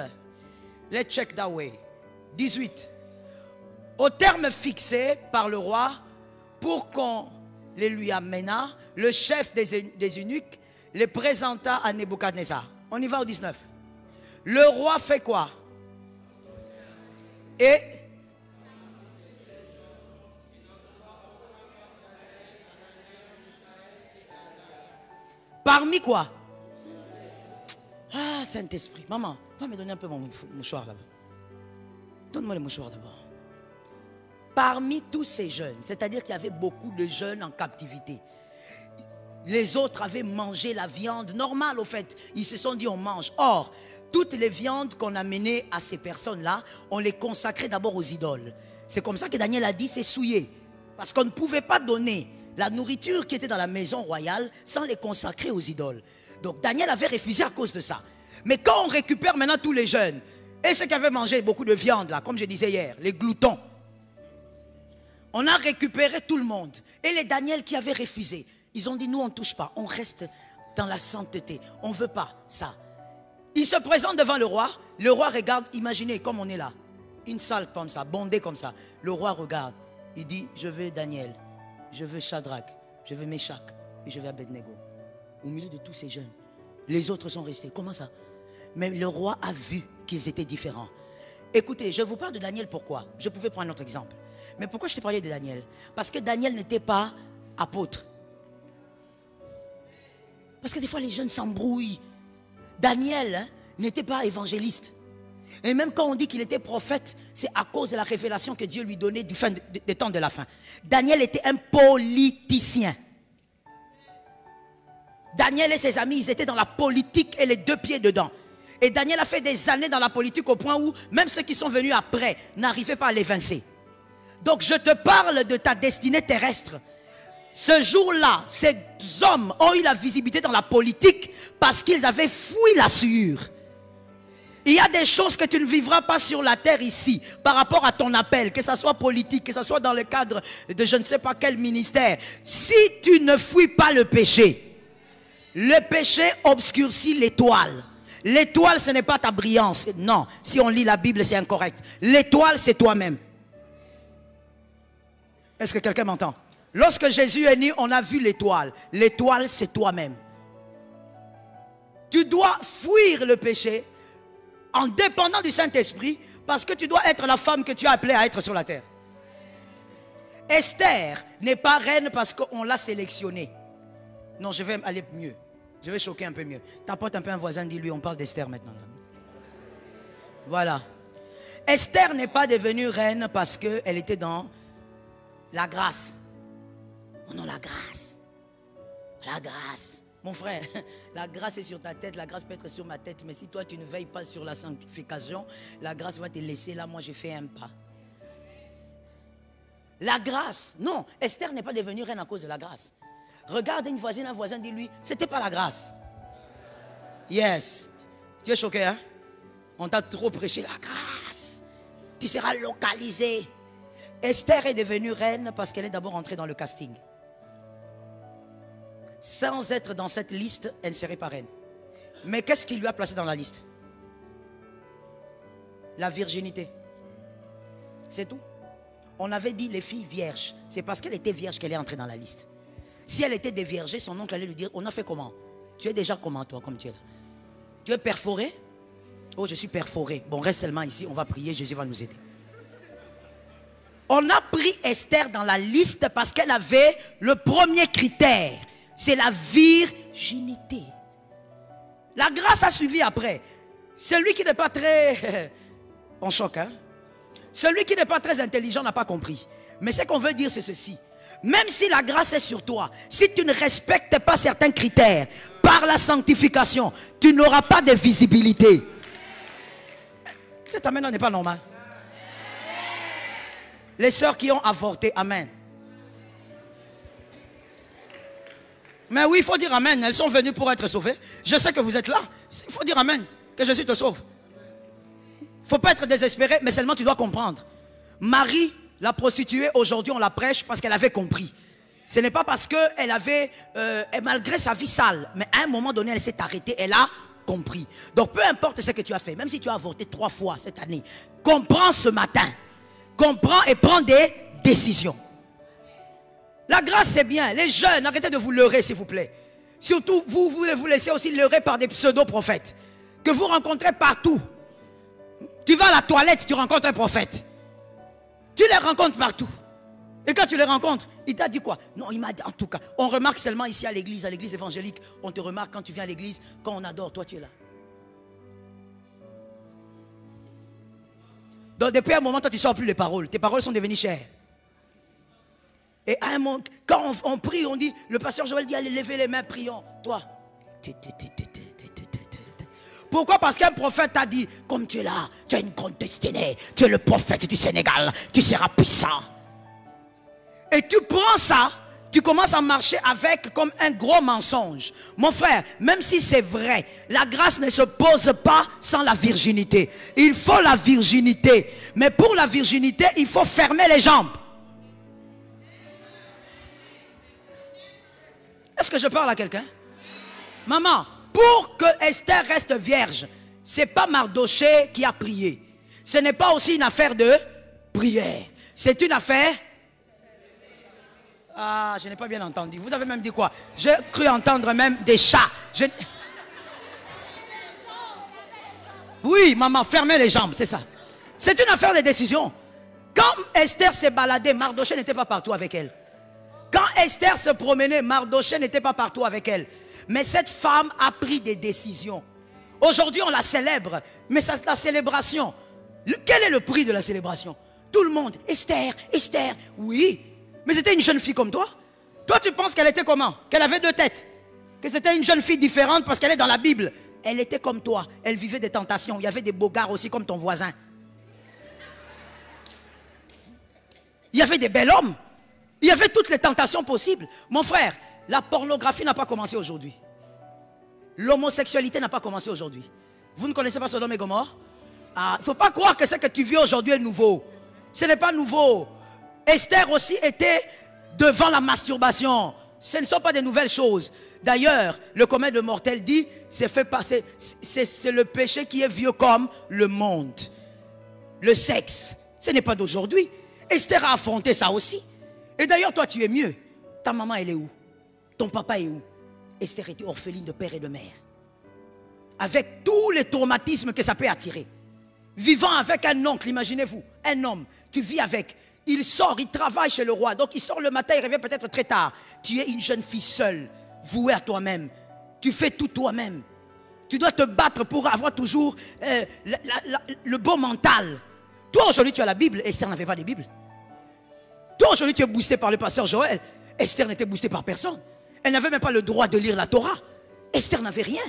Let's check that way. 18. Au terme fixé par le roi, pour qu'on les lui amena, le chef des eunuques les présenta à Nebuchadnezzar. On y va au 19. Le roi fait quoi? Et parmi quoi? Ah, Saint-Esprit. Maman, va me donner un peu mon mouchoir là-bas. Donne-moi le mouchoir d'abord. Parmi tous ces jeunes, c'est-à-dire qu'il y avait beaucoup de jeunes en captivité. Les autres avaient mangé la viande normale au fait. Ils se sont dit on mange. Or, toutes les viandes qu'on amenait à ces personnes-là, on les consacrait d'abord aux idoles. C'est comme ça que Daniel a dit c'est souillé. Parce qu'on ne pouvait pas donner la nourriture qui était dans la maison royale sans les consacrer aux idoles. Donc Daniel avait refusé à cause de ça. Mais quand on récupère maintenant tous les jeunes, et ceux qui avaient mangé beaucoup de viande là, comme je disais hier, les gloutons, on a récupéré tout le monde. Et les Daniel qui avaient refusé, ils ont dit nous on ne touche pas, on reste dans la sainteté, on ne veut pas ça. Ils se présentent devant le roi regarde, imaginez comme on est là, une salle comme ça, bondée comme ça. Le roi regarde, il dit je veux Daniel, je veux Shadrach, je veux Meshach et je veux Abednego. Au milieu de tous ces jeunes, les autres sont restés, comment ça? Mais le roi a vu qu'ils étaient différents. Écoutez, je vous parle de Daniel, pourquoi? Je pouvais prendre un autre exemple. Mais pourquoi je te parlais de Daniel? Parce que Daniel n'était pas apôtre. Parce que des fois les jeunes s'embrouillent. Daniel n'était pas évangéliste. Et même quand on dit qu'il était prophète, c'est à cause de la révélation que Dieu lui donnait des temps de la fin. Daniel était un politicien. Daniel et ses amis, ils étaient dans la politique et les deux pieds dedans. Et Daniel a fait des années dans la politique au point où même ceux qui sont venus après n'arrivaient pas à l'évincer. Donc je te parle de ta destinée terrestre. Ce jour-là, ces hommes ont eu la visibilité dans la politique parce qu'ils avaient fui la sueur. Il y a des choses que tu ne vivras pas sur la terre ici par rapport à ton appel, que ce soit politique, que ce soit dans le cadre de je ne sais pas quel ministère. Si tu ne fuis pas le péché obscurcit l'étoile. L'étoile, ce n'est pas ta brillance. Non, si on lit la Bible, c'est incorrect. L'étoile, c'est toi-même. Est-ce que quelqu'un m'entend? Lorsque Jésus est né, on a vu l'étoile. L'étoile, c'est toi-même. Tu dois fuir le péché en dépendant du Saint-Esprit parce que tu dois être la femme que tu as appelée à être sur la terre. Esther n'est pas reine parce qu'on l'a sélectionnée. Non, je vais aller mieux. Je vais choquer un peu mieux. Tapote un peu un voisin, dis-lui, on parle d'Esther maintenant. Voilà. Esther n'est pas devenue reine parce qu'elle était dans la grâce. Oh non, la grâce. La grâce. Mon frère, la grâce est sur ta tête, la grâce peut être sur ma tête, mais si toi tu ne veilles pas sur la sanctification, la grâce va te laisser là, moi j'ai fait un pas. La grâce, non, Esther n'est pas devenue reine à cause de la grâce. Regarde une voisine, un voisin, dis-lui, c'était pas la grâce. Yes. Tu es choqué, hein? On t'a trop prêché la grâce. Tu seras localisé. Esther est devenue reine parce qu'elle est d'abord entrée dans le casting. Sans être dans cette liste, elle ne serait pas reine. Mais qu'est-ce qui lui a placé dans la liste? La virginité. C'est tout. On avait dit les filles vierges. C'est parce qu'elle était vierge qu'elle est entrée dans la liste. Si elle était déviergée, son oncle allait lui dire, on a fait comment? Tu es déjà comment toi, comme tu es là? Tu es perforé? Oh, je suis perforé. Bon, reste seulement ici, on va prier, Jésus va nous aider. On a pris Esther dans la liste parce qu'elle avait le premier critère. C'est la virginité. La grâce a suivi après. Celui qui n'est pas très... On choque, hein? Celui qui n'est pas très intelligent n'a pas compris. Mais ce qu'on veut dire, c'est ceci. Même si la grâce est sur toi, si tu ne respectes pas certains critères, par la sanctification, tu n'auras pas de visibilité. Cet amen n'est pas normal. Les sœurs qui ont avorté, amen. Mais oui, il faut dire amen. Elles sont venues pour être sauvées. Je sais que vous êtes là. Il faut dire amen. Que Jésus te sauve. Il ne faut pas être désespéré, mais seulement tu dois comprendre. Marie, la prostituée, aujourd'hui on la prêche parce qu'elle avait compris. Ce n'est pas parce qu'elle avait, malgré sa vie sale, mais à un moment donné elle s'est arrêtée, elle a compris. Donc peu importe ce que tu as fait, même si tu as avorté 3 fois cette année, comprends ce matin. Comprends et prends des décisions. La grâce c'est bien. Les jeunes, arrêtez de vous leurrer s'il vous plaît. Surtout vous voulez vous laisser aussi leurrer par des pseudo-prophètes que vous rencontrez partout. Tu vas à la toilette, tu rencontres un prophète. Tu les rencontres partout. Et quand tu les rencontres, il t'a dit quoi? Non, il m'a dit, en tout cas, on remarque seulement ici à l'église évangélique, on te remarque quand tu viens à l'église, quand on adore, toi tu es là. Donc depuis un moment, toi tu ne sors plus les paroles. Tes paroles sont devenues chères. Et à un moment, quand on prie, on dit, le pasteur Joël dit, allez lever les mains, prions. Toi, pourquoi? Parce qu'un prophète t'a dit, comme tu es là, tu as une grande destinée, tu es le prophète du Sénégal, tu seras puissant. Et tu prends ça, tu commences à marcher avec comme un gros mensonge. Mon frère, même si c'est vrai, la grâce ne se pose pas sans la virginité. Il faut la virginité. Mais pour la virginité, il faut fermer les jambes. Est-ce que je parle à quelqu'un? Maman, pour que Esther reste vierge, ce n'est pas Mardoché qui a prié. Ce n'est pas aussi une affaire de prière. C'est une affaire... Ah, je n'ai pas bien entendu. Vous avez même dit quoi? J'ai cru entendre même des chats. Oui, maman, fermez les jambes, c'est ça. C'est une affaire de décision. Quand Esther s'est baladée, Mardoché n'était pas partout avec elle. Quand Esther se promenait, Mardoché n'était pas partout avec elle. Mais cette femme a pris des décisions. Aujourd'hui, on la célèbre. Mais ça, la célébration, quel est le prix de la célébration? Tout le monde, Esther, Esther, oui. Mais c'était une jeune fille comme toi. Toi, tu penses qu'elle était comment? Qu'elle avait 2 têtes. Que c'était une jeune fille différente parce qu'elle est dans la Bible. Elle était comme toi. Elle vivait des tentations. Il y avait des bogards aussi comme ton voisin. Il y avait des bels hommes. Il y avait toutes les tentations possibles. Mon frère, la pornographie n'a pas commencé aujourd'hui. L'homosexualité n'a pas commencé aujourd'hui. Vous ne connaissez pas Sodome et Gomorrhe? Ah, il ne faut pas croire que ce que tu vis aujourd'hui est nouveau. Ce n'est pas nouveau. Esther aussi était devant la masturbation. Ce ne sont pas des nouvelles choses. D'ailleurs, le commun de mortel dit, c'est le péché qui est vieux comme le monde. Le sexe, ce n'est pas d'aujourd'hui. Esther a affronté ça aussi. Et d'ailleurs, toi, tu es mieux. Ta maman, elle est où? Ton papa est où? Esther était orpheline de père et de mère. Avec tous les traumatismes que ça peut attirer. Vivant avec un oncle, imaginez-vous, un homme, tu vis avec, Il sort, il travaille chez le roi. Donc il sort le matin, il revient peut-être très tard. Tu es une jeune fille seule, vouée à toi-même. Tu fais tout toi-même. Tu dois te battre pour avoir toujours le bon mental. Toi aujourd'hui tu as la Bible, Esther n'avait pas de Bible. Toi aujourd'hui tu es boosté par le pasteur Joël. Esther n'était boostée par personne. Elle n'avait même pas le droit de lire la Torah. Esther n'avait rien.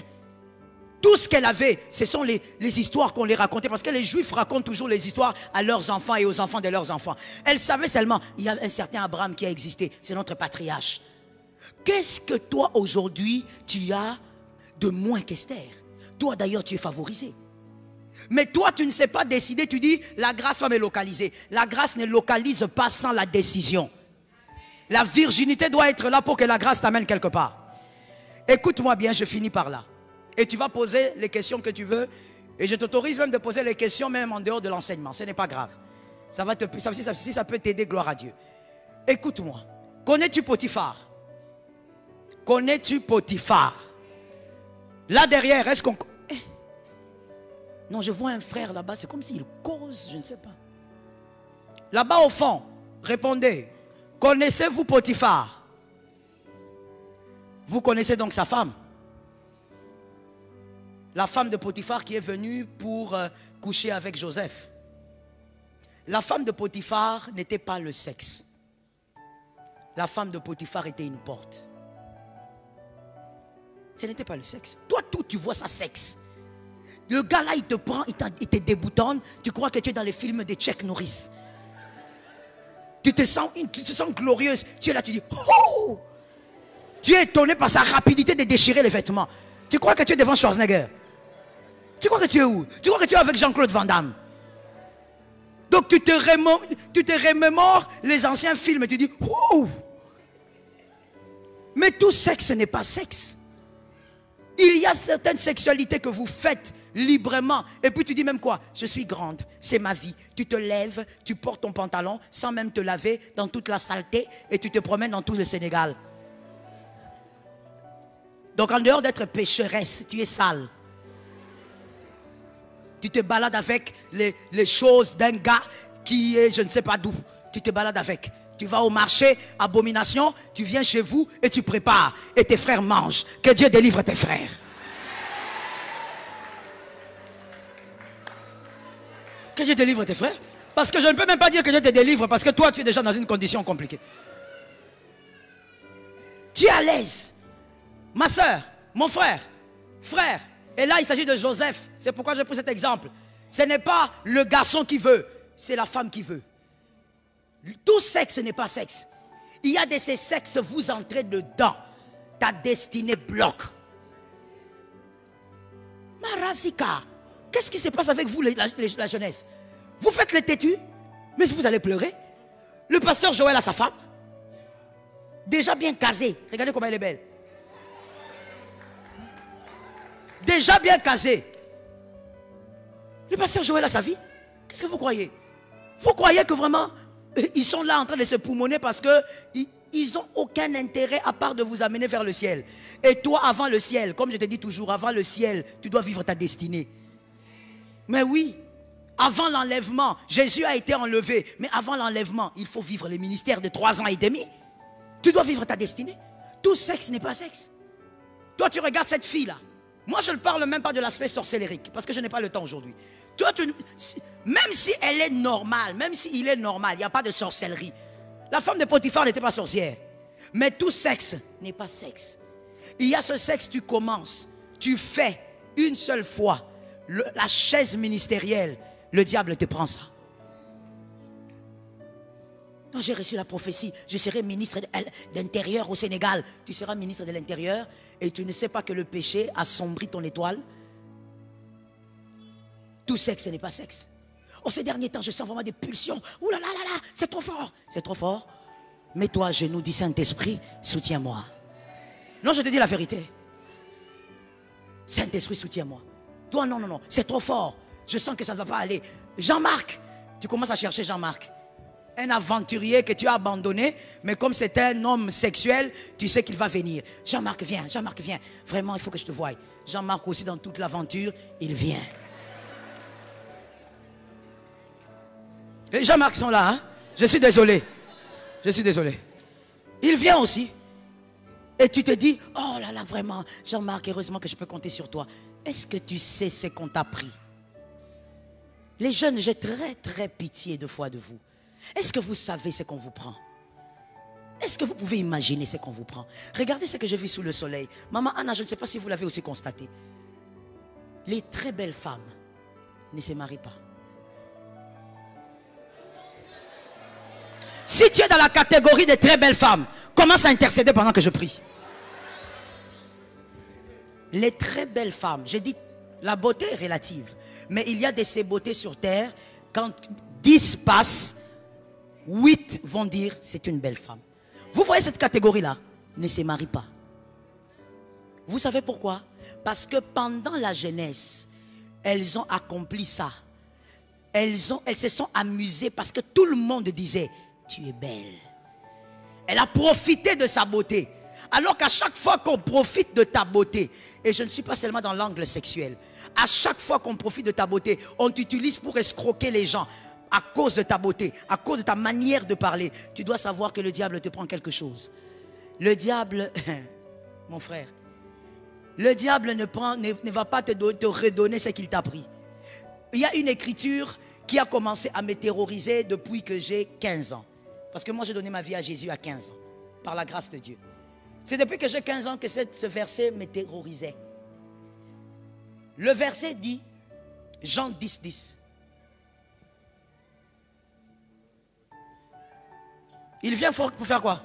Tout ce qu'elle avait, ce sont les histoires qu'on les racontait. Parce que les Juifs racontent toujours les histoires à leurs enfants et aux enfants de leurs enfants. Elle savait seulement, il y a un certain Abraham qui a existé. C'est notre patriarche. Qu'est-ce que toi aujourd'hui, tu as de moins qu'Esther? Toi d'ailleurs, tu es favorisé. Mais toi, tu ne sais pas décider. Tu dis, la grâce va me localiser. La grâce ne localise pas sans la décision. La virginité doit être là pour que la grâce t'amène quelque part. Écoute-moi bien, je finis par là. Et tu vas poser les questions que tu veux. Et je t'autorise même de poser les questions même en dehors de l'enseignement. Ce n'est pas grave. Si ça peut t'aider, gloire à Dieu. Écoute-moi. Connais-tu Potiphar? Connais-tu Potiphar? Là derrière, est-ce qu'on... Non, je vois un frère là-bas. C'est comme s'il cause, je ne sais pas. Là-bas au fond, répondez. Connaissez-vous Potiphar? Vous connaissez donc sa femme? La femme de Potiphar qui est venue pour coucher avec Joseph. La femme de Potiphar n'était pas le sexe. La femme de Potiphar était une porte. Ce n'était pas le sexe. Toi, tout, tu vois ça sexe. Le gars là, il te prend, il te déboutonne. Tu crois que tu es dans les films de Chuck Norris. Tu te sens glorieuse. Tu es là, tu dis, oh! Tu es étonné par sa rapidité de déchirer les vêtements. Tu crois que tu es devant Schwarzenegger. Tu crois que tu es où? Tu crois que tu es avec Jean-Claude Van Damme. Donc tu te remémores les anciens films et tu dis, wow! Mais tout sexe n'est pas sexe. Il y a certaines sexualités que vous faites librement. Et puis tu dis même quoi? Je suis grande, c'est ma vie. Tu te lèves, tu portes ton pantalon sans même te laver dans toute la saleté et tu te promènes dans tout le Sénégal. Donc en dehors d'être pécheresse, tu es sale. Tu te balades avec les choses d'un gars qui est je ne sais pas d'où. Tu te balades avec. Tu vas au marché, abomination, tu viens chez vous et tu prépares. Et tes frères mangent. Que Dieu délivre tes frères. Que Dieu délivre tes frères. Parce que je ne peux même pas dire que Dieu te délivre parce que toi tu es déjà dans une condition compliquée. Tu es à l'aise. Ma soeur, mon frère. Et là il s'agit de Joseph. C'est pourquoi j'ai pris cet exemple. Ce n'est pas le garçon qui veut, c'est la femme qui veut. Tout sexe n'est pas sexe. Il y a de ces sexes, vous entrez dedans. Ta destinée bloque. Marasika, qu'est-ce qui se passe avec vous, la jeunesse? Vous faites les têtus, mais vous allez pleurer. Le pasteur Joël a sa femme. Déjà bien casée. Regardez comment elle est belle. Déjà bien casée. Le pasteur Joël a sa vie. Qu'est-ce que vous croyez? Vous croyez que vraiment... Ils sont là en train de se poumonner parce qu'ils n'ont aucun intérêt à part de vous amener vers le ciel. Et toi, avant le ciel, comme je te dis toujours, avant le ciel, tu dois vivre ta destinée. Mais oui, avant l'enlèvement, Jésus a été enlevé. Mais avant l'enlèvement, il faut vivre le ministère de 3 ans et demi. Tu dois vivre ta destinée. Tout sexe n'est pas sexe. Toi, tu regardes cette fille-là. Moi, je ne parle même pas de l'aspect sorcellérique, parce que je n'ai pas le temps aujourd'hui. Toi, même si elle est normale, même s'il est normal, il n'y a pas de sorcellerie. La femme de Potiphar n'était pas sorcière. Mais tout sexe n'est pas sexe. Il y a ce sexe, tu commences, tu fais une seule fois la chaise ministérielle, le diable te prend ça. Quand j'ai reçu la prophétie, je serai ministre de l'Intérieur au Sénégal. Tu seras ministre de l'Intérieur et tu ne sais pas que le péché assombrit ton étoile. Tout sexe n'est pas sexe. Oh, ces derniers temps, je sens vraiment des pulsions. Ouh là là là là, c'est trop fort. C'est trop fort. Mets-toi à genoux, dis Saint-Esprit, soutiens-moi. Non, je te dis la vérité. Saint-Esprit, soutiens-moi. Toi, non, non, non, c'est trop fort. Je sens que ça ne va pas aller. Jean-Marc, tu commences à chercher Jean-Marc. Un aventurier que tu as abandonné, mais comme c'est un homme sexuel, tu sais qu'il va venir. Jean-Marc, viens, Jean-Marc, viens. Vraiment, il faut que je te voie. Jean-Marc aussi, dans toute l'aventure, il vient. Les Jean-Marc sont là, hein? Je suis désolé. Je suis désolé. Il vient aussi. Et tu te dis, oh là là, vraiment, Jean-Marc, heureusement que je peux compter sur toi. Est-ce que tu sais ce qu'on t'a pris? Les jeunes, j'ai très pitié de fois de vous. Est-ce que vous savez ce qu'on vous prend? Est-ce que vous pouvez imaginer ce qu'on vous prend? Regardez ce que je vis sous le soleil. Maman Anna, je ne sais pas si vous l'avez aussi constaté. Les très belles femmes ne se marient pas. Si tu es dans la catégorie des très belles femmes, commence à intercéder pendant que je prie. Les très belles femmes, j'ai dit, la beauté est relative. Mais il y a de ces beautés sur terre, quand 10 passent, 8 vont dire, c'est une belle femme. Vous voyez cette catégorie-là, ne se marie pas. Vous savez pourquoi? Parce que pendant la jeunesse, elles ont accompli ça. Elles se sont amusées parce que tout le monde disait, tu es belle. Elle a profité de sa beauté. Alors qu'à chaque fois qu'on profite de ta beauté, et je ne suis pas seulement dans l'angle sexuel, à chaque fois qu'on profite de ta beauté, on t'utilise pour escroquer les gens. À cause de ta beauté, à cause de ta manière de parler, tu dois savoir que le diable te prend quelque chose. Le diable, mon frère, le diable ne va pas te redonner ce qu'il t'a pris. Il y a une écriture qui a commencé à me terroriser depuis que j'ai 15 ans. Parce que moi, j'ai donné ma vie à Jésus à 15 ans, par la grâce de Dieu. C'est depuis que j'ai 15 ans que ce verset me terrorisait. Le verset dit, Jean 10, 10. Il vient pour faire quoi?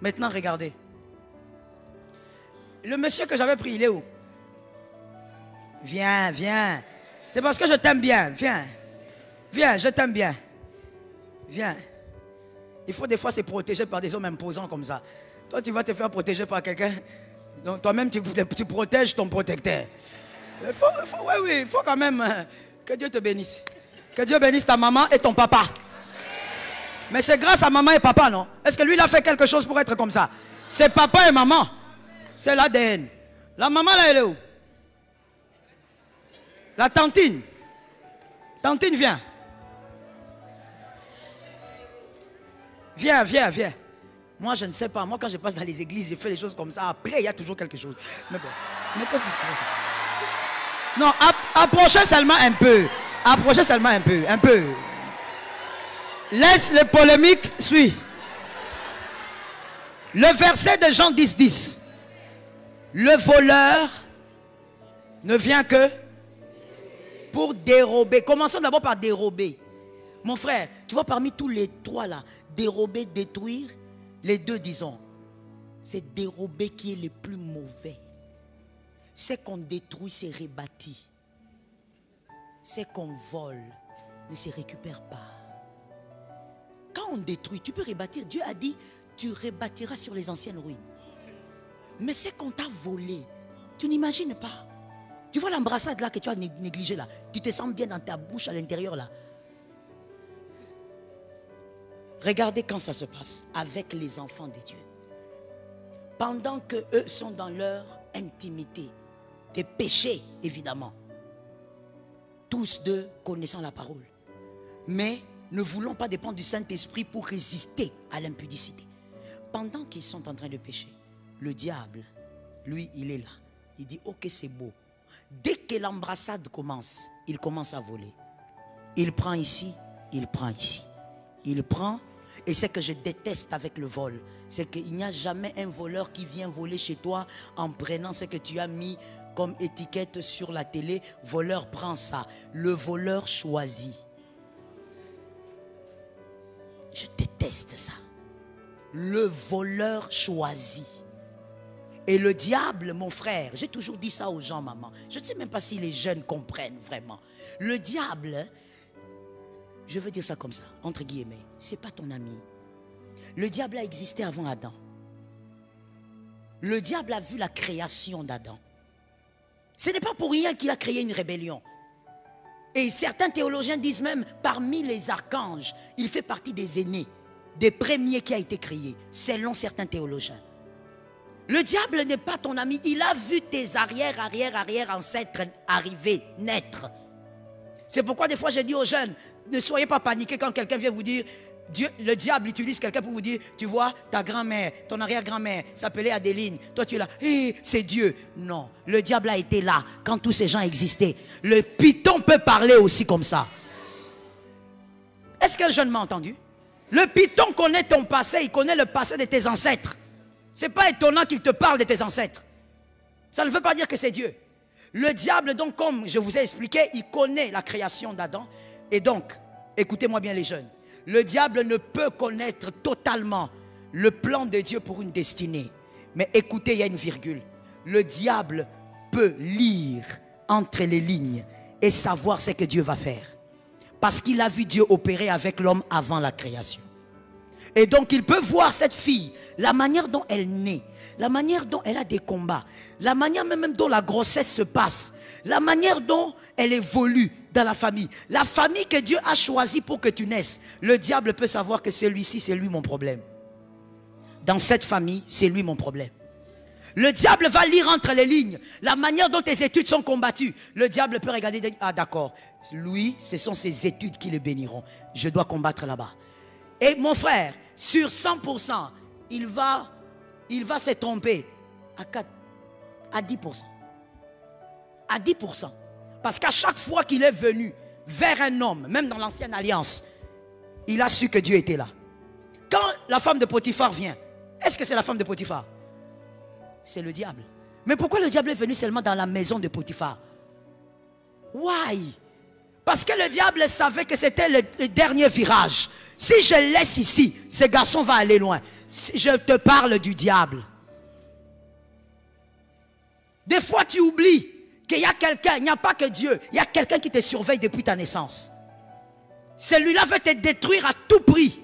Maintenant, regardez. Le monsieur que j'avais pris, il est où? Viens, viens. C'est parce que je t'aime bien. Viens. Viens, je t'aime bien. Viens. Il faut des fois se protéger par des hommes imposants comme ça. Toi, tu vas te faire protéger par quelqu'un. Donc, toi-même, tu protèges ton protecteur. Il faut quand même que Dieu te bénisse. Que Dieu bénisse ta maman et ton papa. Mais c'est grâce à maman et papa, non? Est-ce que lui, il a fait quelque chose pour être comme ça? C'est papa et maman. C'est l'ADN. La maman, là, elle est où? La tantine. Tantine, viens. Viens, viens, viens. Moi, je ne sais pas. Moi, quand je passe dans les églises, je fais des choses comme ça. Après, il y a toujours quelque chose. Mais bon. Non, approchez seulement un peu. Approchez seulement un peu. Un peu. Laisse les polémiques suivre. Le verset de Jean 10, 10. Le voleur ne vient que pour dérober. Commençons d'abord par dérober. Mon frère, tu vois parmi tous les trois là, dérober, détruire, les deux disons, c'est dérober qui est le plus mauvais. C'est qu'on détruit, c'est rebâti. C'est qu'on vole, ne se récupère pas. Quand on détruit, tu peux rebâtir. Dieu a dit, tu rebâtiras sur les anciennes ruines. Mais c'est qu'on t'a volé. Tu n'imagines pas. Tu vois l'embrassade là que tu as négligé là. Tu te sens bien dans ta bouche à l'intérieur là. Regardez quand ça se passe avec les enfants de Dieu. Pendant qu'eux sont dans leur intimité, des péchés évidemment. Tous deux connaissant la parole. Mais ne voulons pas dépendre du Saint-Esprit pour résister à l'impudicité. Pendant qu'ils sont en train de pécher, le diable, lui, il est là. Il dit, ok, c'est beau. Dès que l'embrassade commence, il commence à voler. Il prend ici, il prend ici. Il prend, et ce que je déteste avec le vol, c'est qu'il n'y a jamais un voleur qui vient voler chez toi en prenant ce que tu as mis comme étiquette sur la télé. Voleur prend ça. Le voleur choisit. Je déteste ça. Le voleur choisit. Et le diable, mon frère, j'ai toujours dit ça aux gens, maman. Je ne sais même pas si les jeunes comprennent vraiment. Le diable, je veux dire ça comme ça, entre guillemets, ce n'est pas ton ami. Le diable a existé avant Adam. Le diable a vu la création d'Adam. Ce n'est pas pour rien qu'il a créé une rébellion. Et certains théologiens disent même, parmi les archanges, il fait partie des aînés, des premiers qui a été créé, selon certains théologiens. Le diable n'est pas ton ami. Il a vu tes arrière ancêtres arriver, naître. C'est pourquoi des fois j'ai dit aux jeunes, ne soyez pas paniqués quand quelqu'un vient vous dire, le diable utilise quelqu'un pour vous dire, tu vois, ta grand-mère, ton arrière-grand-mère s'appelait Adeline, toi tu es là, hey, c'est Dieu. Non, le diable a été là quand tous ces gens existaient. Le python peut parler aussi comme ça. Est-ce qu'un jeune m'a entendu? Le python connaît ton passé, il connaît le passé de tes ancêtres. Ce n'est pas étonnant qu'il te parle de tes ancêtres. Ça ne veut pas dire que c'est Dieu. Le diable, donc, comme je vous ai expliqué, il connaît la création d'Adam. Et donc, écoutez-moi bien les jeunes, le diable ne peut connaître totalement le plan de Dieu pour une destinée. Mais écoutez, il y a une virgule. Le diable peut lire entre les lignes et savoir ce que Dieu va faire. Parce qu'il a vu Dieu opérer avec l'homme avant la création. Et donc il peut voir cette fille, la manière dont elle naît, la manière dont elle a des combats, la manière même dont la grossesse se passe, la manière dont elle évolue dans la famille que Dieu a choisie pour que tu naisses. Le diable peut savoir que celui-ci, c'est lui mon problème. Dans cette famille, c'est lui mon problème. Le diable va lire entre les lignes la manière dont tes études sont combattues. Le diable peut regarder et dire, ah d'accord, lui, ce sont ses études qui le béniront. Je dois combattre là-bas. Et mon frère, sur 100%, il va se tromper à 10%. À 10%. Parce qu'à chaque fois qu'il est venu vers un homme, même dans l'ancienne alliance, il a su que Dieu était là. Quand la femme de Potiphar vient, est-ce que c'est la femme de Potiphar? C'est le diable. Mais pourquoi le diable est venu seulement dans la maison de Potiphar? Why? Parce que le diable savait que c'était le dernier virage. Si je laisse ici, ce garçon va aller loin. Si je te parle du diable. Des fois tu oublies qu'il y a quelqu'un, il n'y a pas que Dieu, il y a quelqu'un qui te surveille depuis ta naissance. Celui-là veut te détruire à tout prix.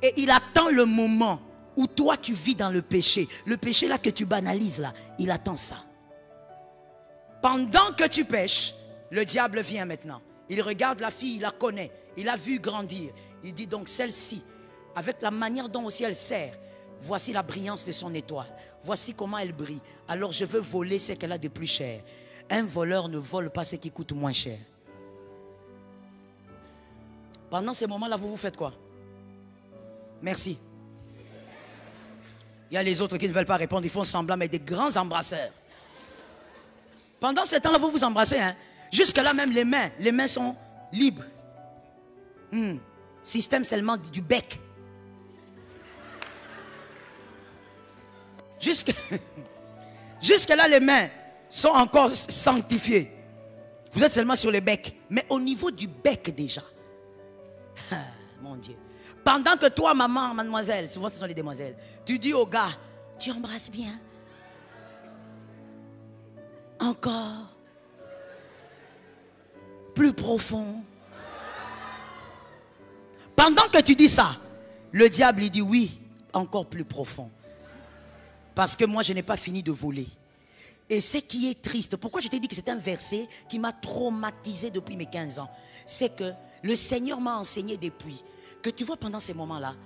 Et il attend le moment où toi tu vis dans le péché. Le péché là que tu banalises là, il attend ça. Pendant que tu pêches, le diable vient maintenant. Il regarde la fille, il la connaît. Il a vu grandir. Il dit donc celle-ci, avec la manière dont aussi elle sert, voici la brillance de son étoile. Voici comment elle brille. Alors je veux voler ce qu'elle a de plus cher. Un voleur ne vole pas ce qui coûte moins cher. Pendant ces moments-là, vous faites quoi? Merci. Il y a les autres qui ne veulent pas répondre. Ils font semblant, mais des grands embrasseurs. Pendant ce temps-là, vous vous embrassez. Hein? Jusque-là, même les mains sont libres. Système seulement du bec. Jusque-là, les mains sont encore sanctifiées. Vous êtes seulement sur le bec. Mais au niveau du bec déjà. Mon Dieu. Pendant que toi, maman, mademoiselle, souvent ce sont les demoiselles, tu dis au gars, tu embrasses bien. Encore. Plus profond. Pendant que tu dis ça, le diable il dit oui, encore plus profond. Parce que moi je n'ai pas fini de voler. Et ce qui est triste, pourquoi je t'ai dit que c'est un verset qui m'a traumatisé depuis mes 15 ans, c'est que le Seigneur m'a enseigné depuis que tu vois pendant ces moments-là,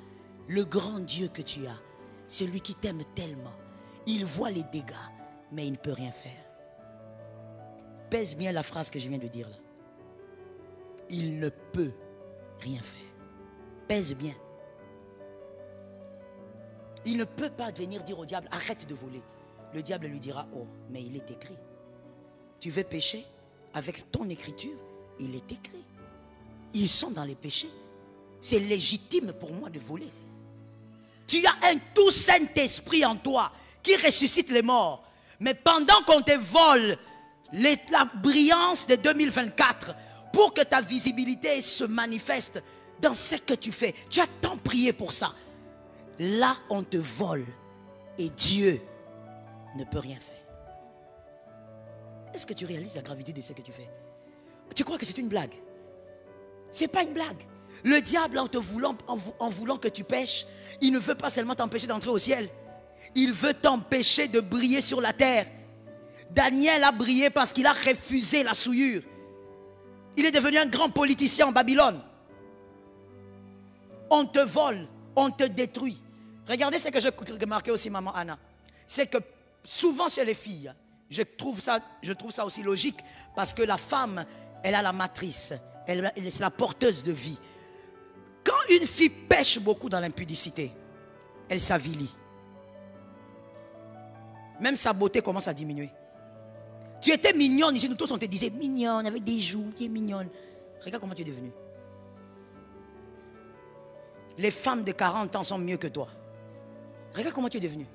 le grand Dieu que tu as, celui qui t'aime tellement, il voit les dégâts, mais il ne peut rien faire. Pèse bien la phrase que je viens de dire là. Il ne peut rien faire. Pèse bien. Il ne peut pas venir dire au diable, arrête de voler. Le diable lui dira, oh, mais il est écrit. Tu veux pécher avec ton écriture? Il est écrit. Ils sont dans les péchés. C'est légitime pour moi de voler. Tu as un tout Saint-Esprit en toi qui ressuscite les morts. Mais pendant qu'on te vole la brillance de 2024 pour que ta visibilité se manifeste dans ce que tu fais, tu as tant prié pour ça. Là, on te vole et Dieu ne peut rien faire. Est-ce que tu réalises la gravité de ce que tu fais? Tu crois que c'est une blague? Ce n'est pas une blague. Le diable, en voulant que tu pêches, il ne veut pas seulement t'empêcher d'entrer au ciel. Il veut t'empêcher de briller sur la terre. Daniel a brillé parce qu'il a refusé la souillure. Il est devenu un grand politicien en Babylone. On te vole, on te détruit. Regardez ce que j'ai remarqué aussi, maman Anna. C'est que souvent chez les filles, je trouve ça aussi logique parce que la femme Elle a la matrice. C'est la porteuse de vie. Quand une fille pêche beaucoup dans l'impudicité, elle s'avilit. Même sa beauté commence à diminuer. Tu étais mignonne ici, nous tous on te disait mignonne, avec des joues, tu es mignonne. Regarde comment tu es devenue. Les femmes de 40 ans sont mieux que toi. Regarde comment tu es devenue.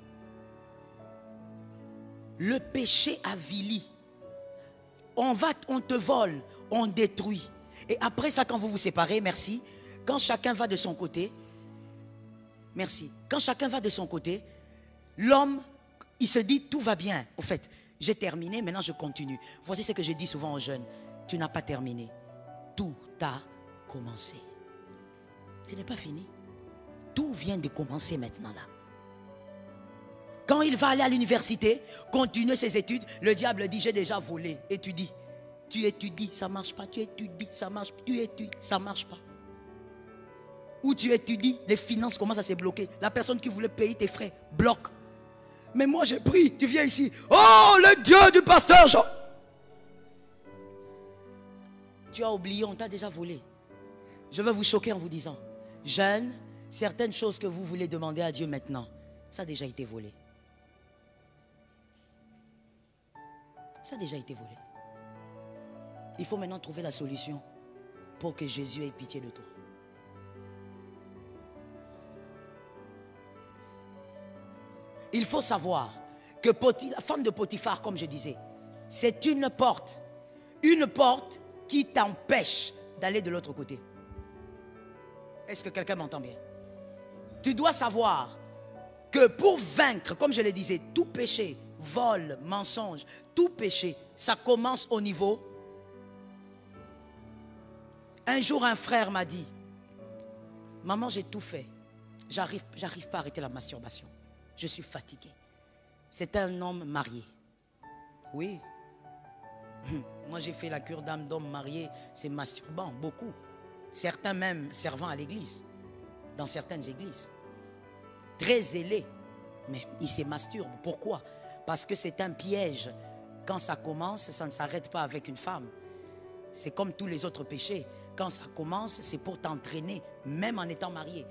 Le péché avilit. On te vole, on détruit. Et après ça, quand vous vous séparez, merci, quand chacun va de son côté, merci, quand chacun va de son côté, l'homme, il se dit tout va bien. Au fait, j'ai terminé, maintenant je continue. Voici ce que je dis souvent aux jeunes. Tu n'as pas terminé. Tout a commencé. Ce n'est pas fini. Tout vient de commencer maintenant là. Quand il va aller à l'université, continuer ses études, le diable dit j'ai déjà volé. Étudie. Tu étudies, ça ne marche pas. Tu étudies, ça marche pas. Tu étudies, ça ne marche pas. Ou tu étudies, les finances commencent à se bloquer. La personne qui voulait payer tes frais bloque. Mais moi j'ai pris, tu viens ici. Oh, le Dieu du pasteur Jean. Tu as oublié, on t'a déjà volé. Je vais vous choquer en vous disant, jeunes, certaines choses que vous voulez demander à Dieu maintenant, ça a déjà été volé. Ça a déjà été volé. Il faut maintenant trouver la solution pour que Jésus ait pitié de toi. Il faut savoir que la femme de Potiphar, comme je disais, c'est une porte qui t'empêche d'aller de l'autre côté. Est-ce que quelqu'un m'entend bien? Tu dois savoir que pour vaincre, comme je le disais, tout péché, vol, mensonge, tout péché, ça commence au niveau. Un jour, un frère m'a dit, maman, j'ai tout fait. J'arrive pas à arrêter la masturbation. Je suis fatigué. C'est un homme marié. Oui. Moi, j'ai fait la cure d'âme d'homme marié. C'est masturbant, beaucoup. Certains même servant à l'église. Dans certaines églises. Très zélés. Mais il se masturbe. Pourquoi? Parce que c'est un piège. Quand ça commence, ça ne s'arrête pas avec une femme. C'est comme tous les autres péchés. Quand ça commence, c'est pour t'entraîner, même en étant marié.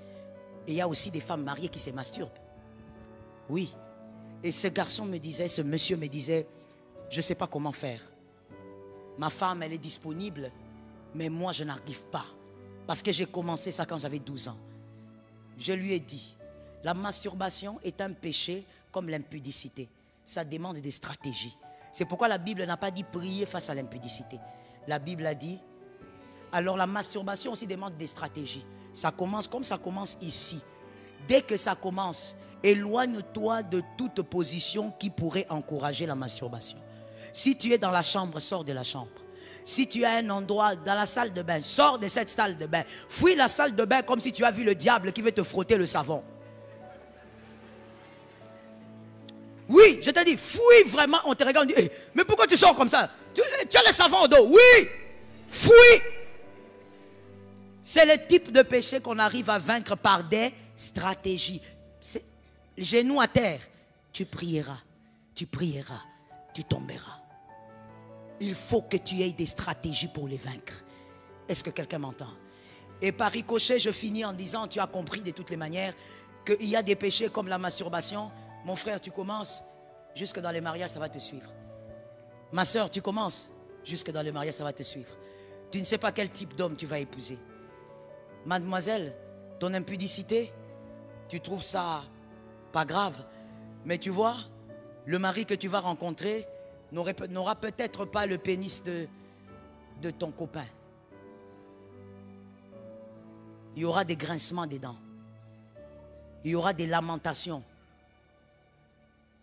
Et il y a aussi des femmes mariées qui se masturbent. Oui. Et ce garçon me disait, ce monsieur me disait, je ne sais pas comment faire. Ma femme, elle est disponible, mais moi, je n'arrive pas. Parce que j'ai commencé ça quand j'avais 12 ans. Je lui ai dit, la masturbation est un péché comme l'impudicité. Ça demande des stratégies. C'est pourquoi la Bible n'a pas dit prier face à l'impudicité. La Bible a dit, alors la masturbation aussi demande des stratégies. Ça commence comme ça commence ici. Dès que ça commence, éloigne-toi de toute position qui pourrait encourager la masturbation. Si tu es dans la chambre, sors de la chambre. Si tu as un endroit dans la salle de bain, sors de cette salle de bain. Fuis la salle de bain comme si tu as vu le diable qui veut te frotter le savon. Oui, je te dis, fuis vraiment, on te regarde, on dit, hey, mais pourquoi tu sors comme ça? Tu as le savon au dos. Oui, fuis. C'est le type de péché qu'on arrive à vaincre par des stratégies. Genoux à terre, tu prieras, tu tomberas. Il faut que tu aies des stratégies pour les vaincre. Est-ce que quelqu'un m'entend? Et par ricochet, je finis en disant, tu as compris de toutes les manières qu'il y a des péchés comme la masturbation. Mon frère, tu commences, jusque dans les mariages, ça va te suivre. Ma soeur, tu commences, jusque dans les mariages, ça va te suivre. Tu ne sais pas quel type d'homme tu vas épouser. Mademoiselle, ton impudicité, tu trouves ça pas grave. Mais tu vois, le mari que tu vas rencontrer n'aura peut-être pas le pénis de ton copain. Il y aura des grincements des dents. Il y aura des lamentations.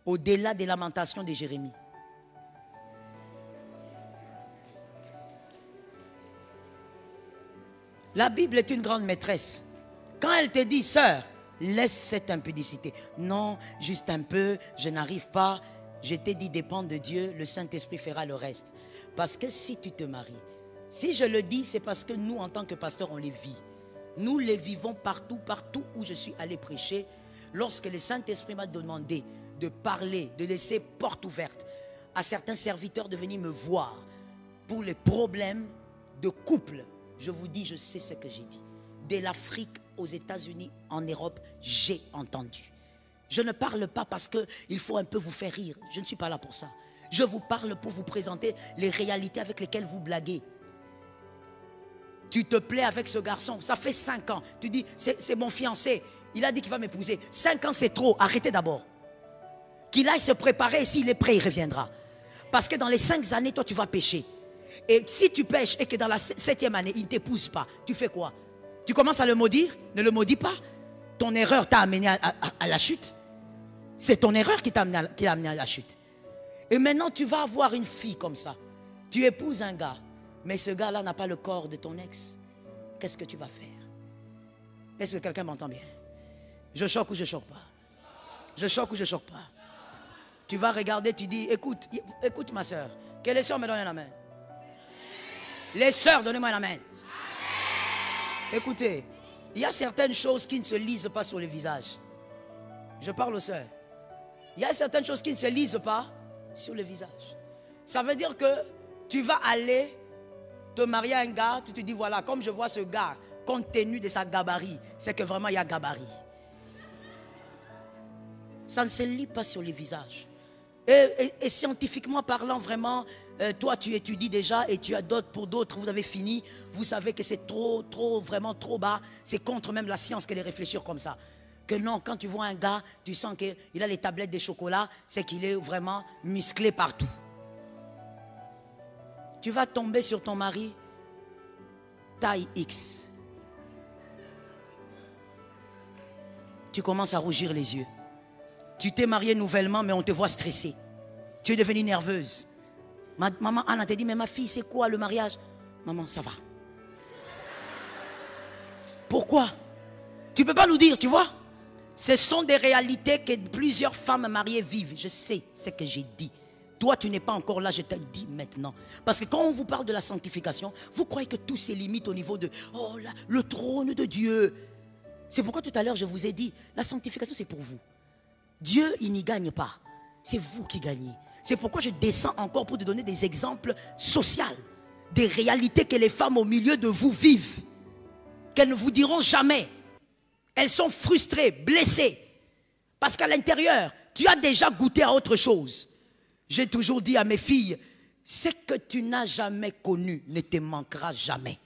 Au-delà des lamentations de Jérémie. La Bible est une grande maîtresse. Quand elle te dit, sœur, laisse cette impudicité. Non, juste un peu, je n'arrive pas. Je t'ai dit, dépend de Dieu, le Saint-Esprit fera le reste. Parce que si tu te maries, si je le dis, c'est parce que nous, en tant que pasteurs, on les vit. Nous les vivons partout où je suis allé prêcher. Lorsque le Saint-Esprit m'a demandé de parler, de laisser porte ouverte à certains serviteurs de venir me voir pour les problèmes de couples, je vous dis, je sais ce que j'ai dit. De l'Afrique aux États-Unis, en Europe, j'ai entendu. Je ne parle pas parce qu'il faut un peu vous faire rire. Je ne suis pas là pour ça. Je vous parle pour vous présenter les réalités avec lesquelles vous blaguez. Tu te plais avec ce garçon, ça fait 5 ans. Tu dis, c'est mon fiancé. Il a dit qu'il va m'épouser. 5 ans, c'est trop. Arrêtez d'abord. Qu'il aille se préparer et s'il est prêt, il reviendra. Parce que dans les 5 années, toi, tu vas pécher. Et si tu pêches et que dans la 7e année, il ne t'épouse pas, tu fais quoi? Tu commences à le maudire? Ne le maudis pas. Ton erreur t'a amené à la chute. C'est ton erreur qui t'a amené à la chute. Et maintenant, tu vas avoir une fille comme ça. Tu épouses un gars, mais ce gars-là n'a pas le corps de ton ex. Qu'est-ce que tu vas faire? Est-ce que quelqu'un m'entend bien? Je choque ou je choque pas? Je choque ou je choque pas? Tu vas regarder, tu dis, écoute ma soeur, que les soeurs me donnent un amen. Les sœurs, donnez-moi un amen. Écoutez, il y a certaines choses qui ne se lisent pas sur le visage. Je parle aux sœurs. Il y a certaines choses qui ne se lisent pas sur le visage. Ça veut dire que tu vas aller te marier à un gars, tu te dis voilà, comme je vois ce gars, compte tenu de sa gabarit, c'est que vraiment il y a gabarit. Ça ne se lit pas sur le visage. Et scientifiquement parlant, vraiment, toi tu étudies déjà et tu as d'autres, pour d'autres, vous avez fini, vous savez que c'est vraiment trop bas, c'est contre même la science que de réfléchir comme ça. Que non, quand tu vois un gars, tu sens qu'il a les tablettes de chocolat, c'est qu'il est vraiment musclé partout. Tu vas tomber sur ton mari, taille X. Tu commences à rougir les yeux. Tu t'es mariée nouvellement, mais on te voit stressée. Tu es devenue nerveuse. Maman Anna t'a dit, mais ma fille, c'est quoi le mariage? Maman, ça va. Pourquoi? Tu ne peux pas nous dire, tu vois? Ce sont des réalités que plusieurs femmes mariées vivent. Je sais ce que j'ai dit. Toi, tu n'es pas encore là, je te le dis maintenant. Parce que quand on vous parle de la sanctification, vous croyez que tout se limite au niveau de oh, là, le trône de Dieu. C'est pourquoi tout à l'heure, je vous ai dit, la sanctification, c'est pour vous. Dieu, il n'y gagne pas. C'est vous qui gagnez. C'est pourquoi je descends encore pour te donner des exemples sociaux, des réalités que les femmes au milieu de vous vivent, qu'elles ne vous diront jamais. Elles sont frustrées, blessées. Parce qu'à l'intérieur, tu as déjà goûté à autre chose. J'ai toujours dit à mes filles, ce que tu n'as jamais connu ne te manquera jamais.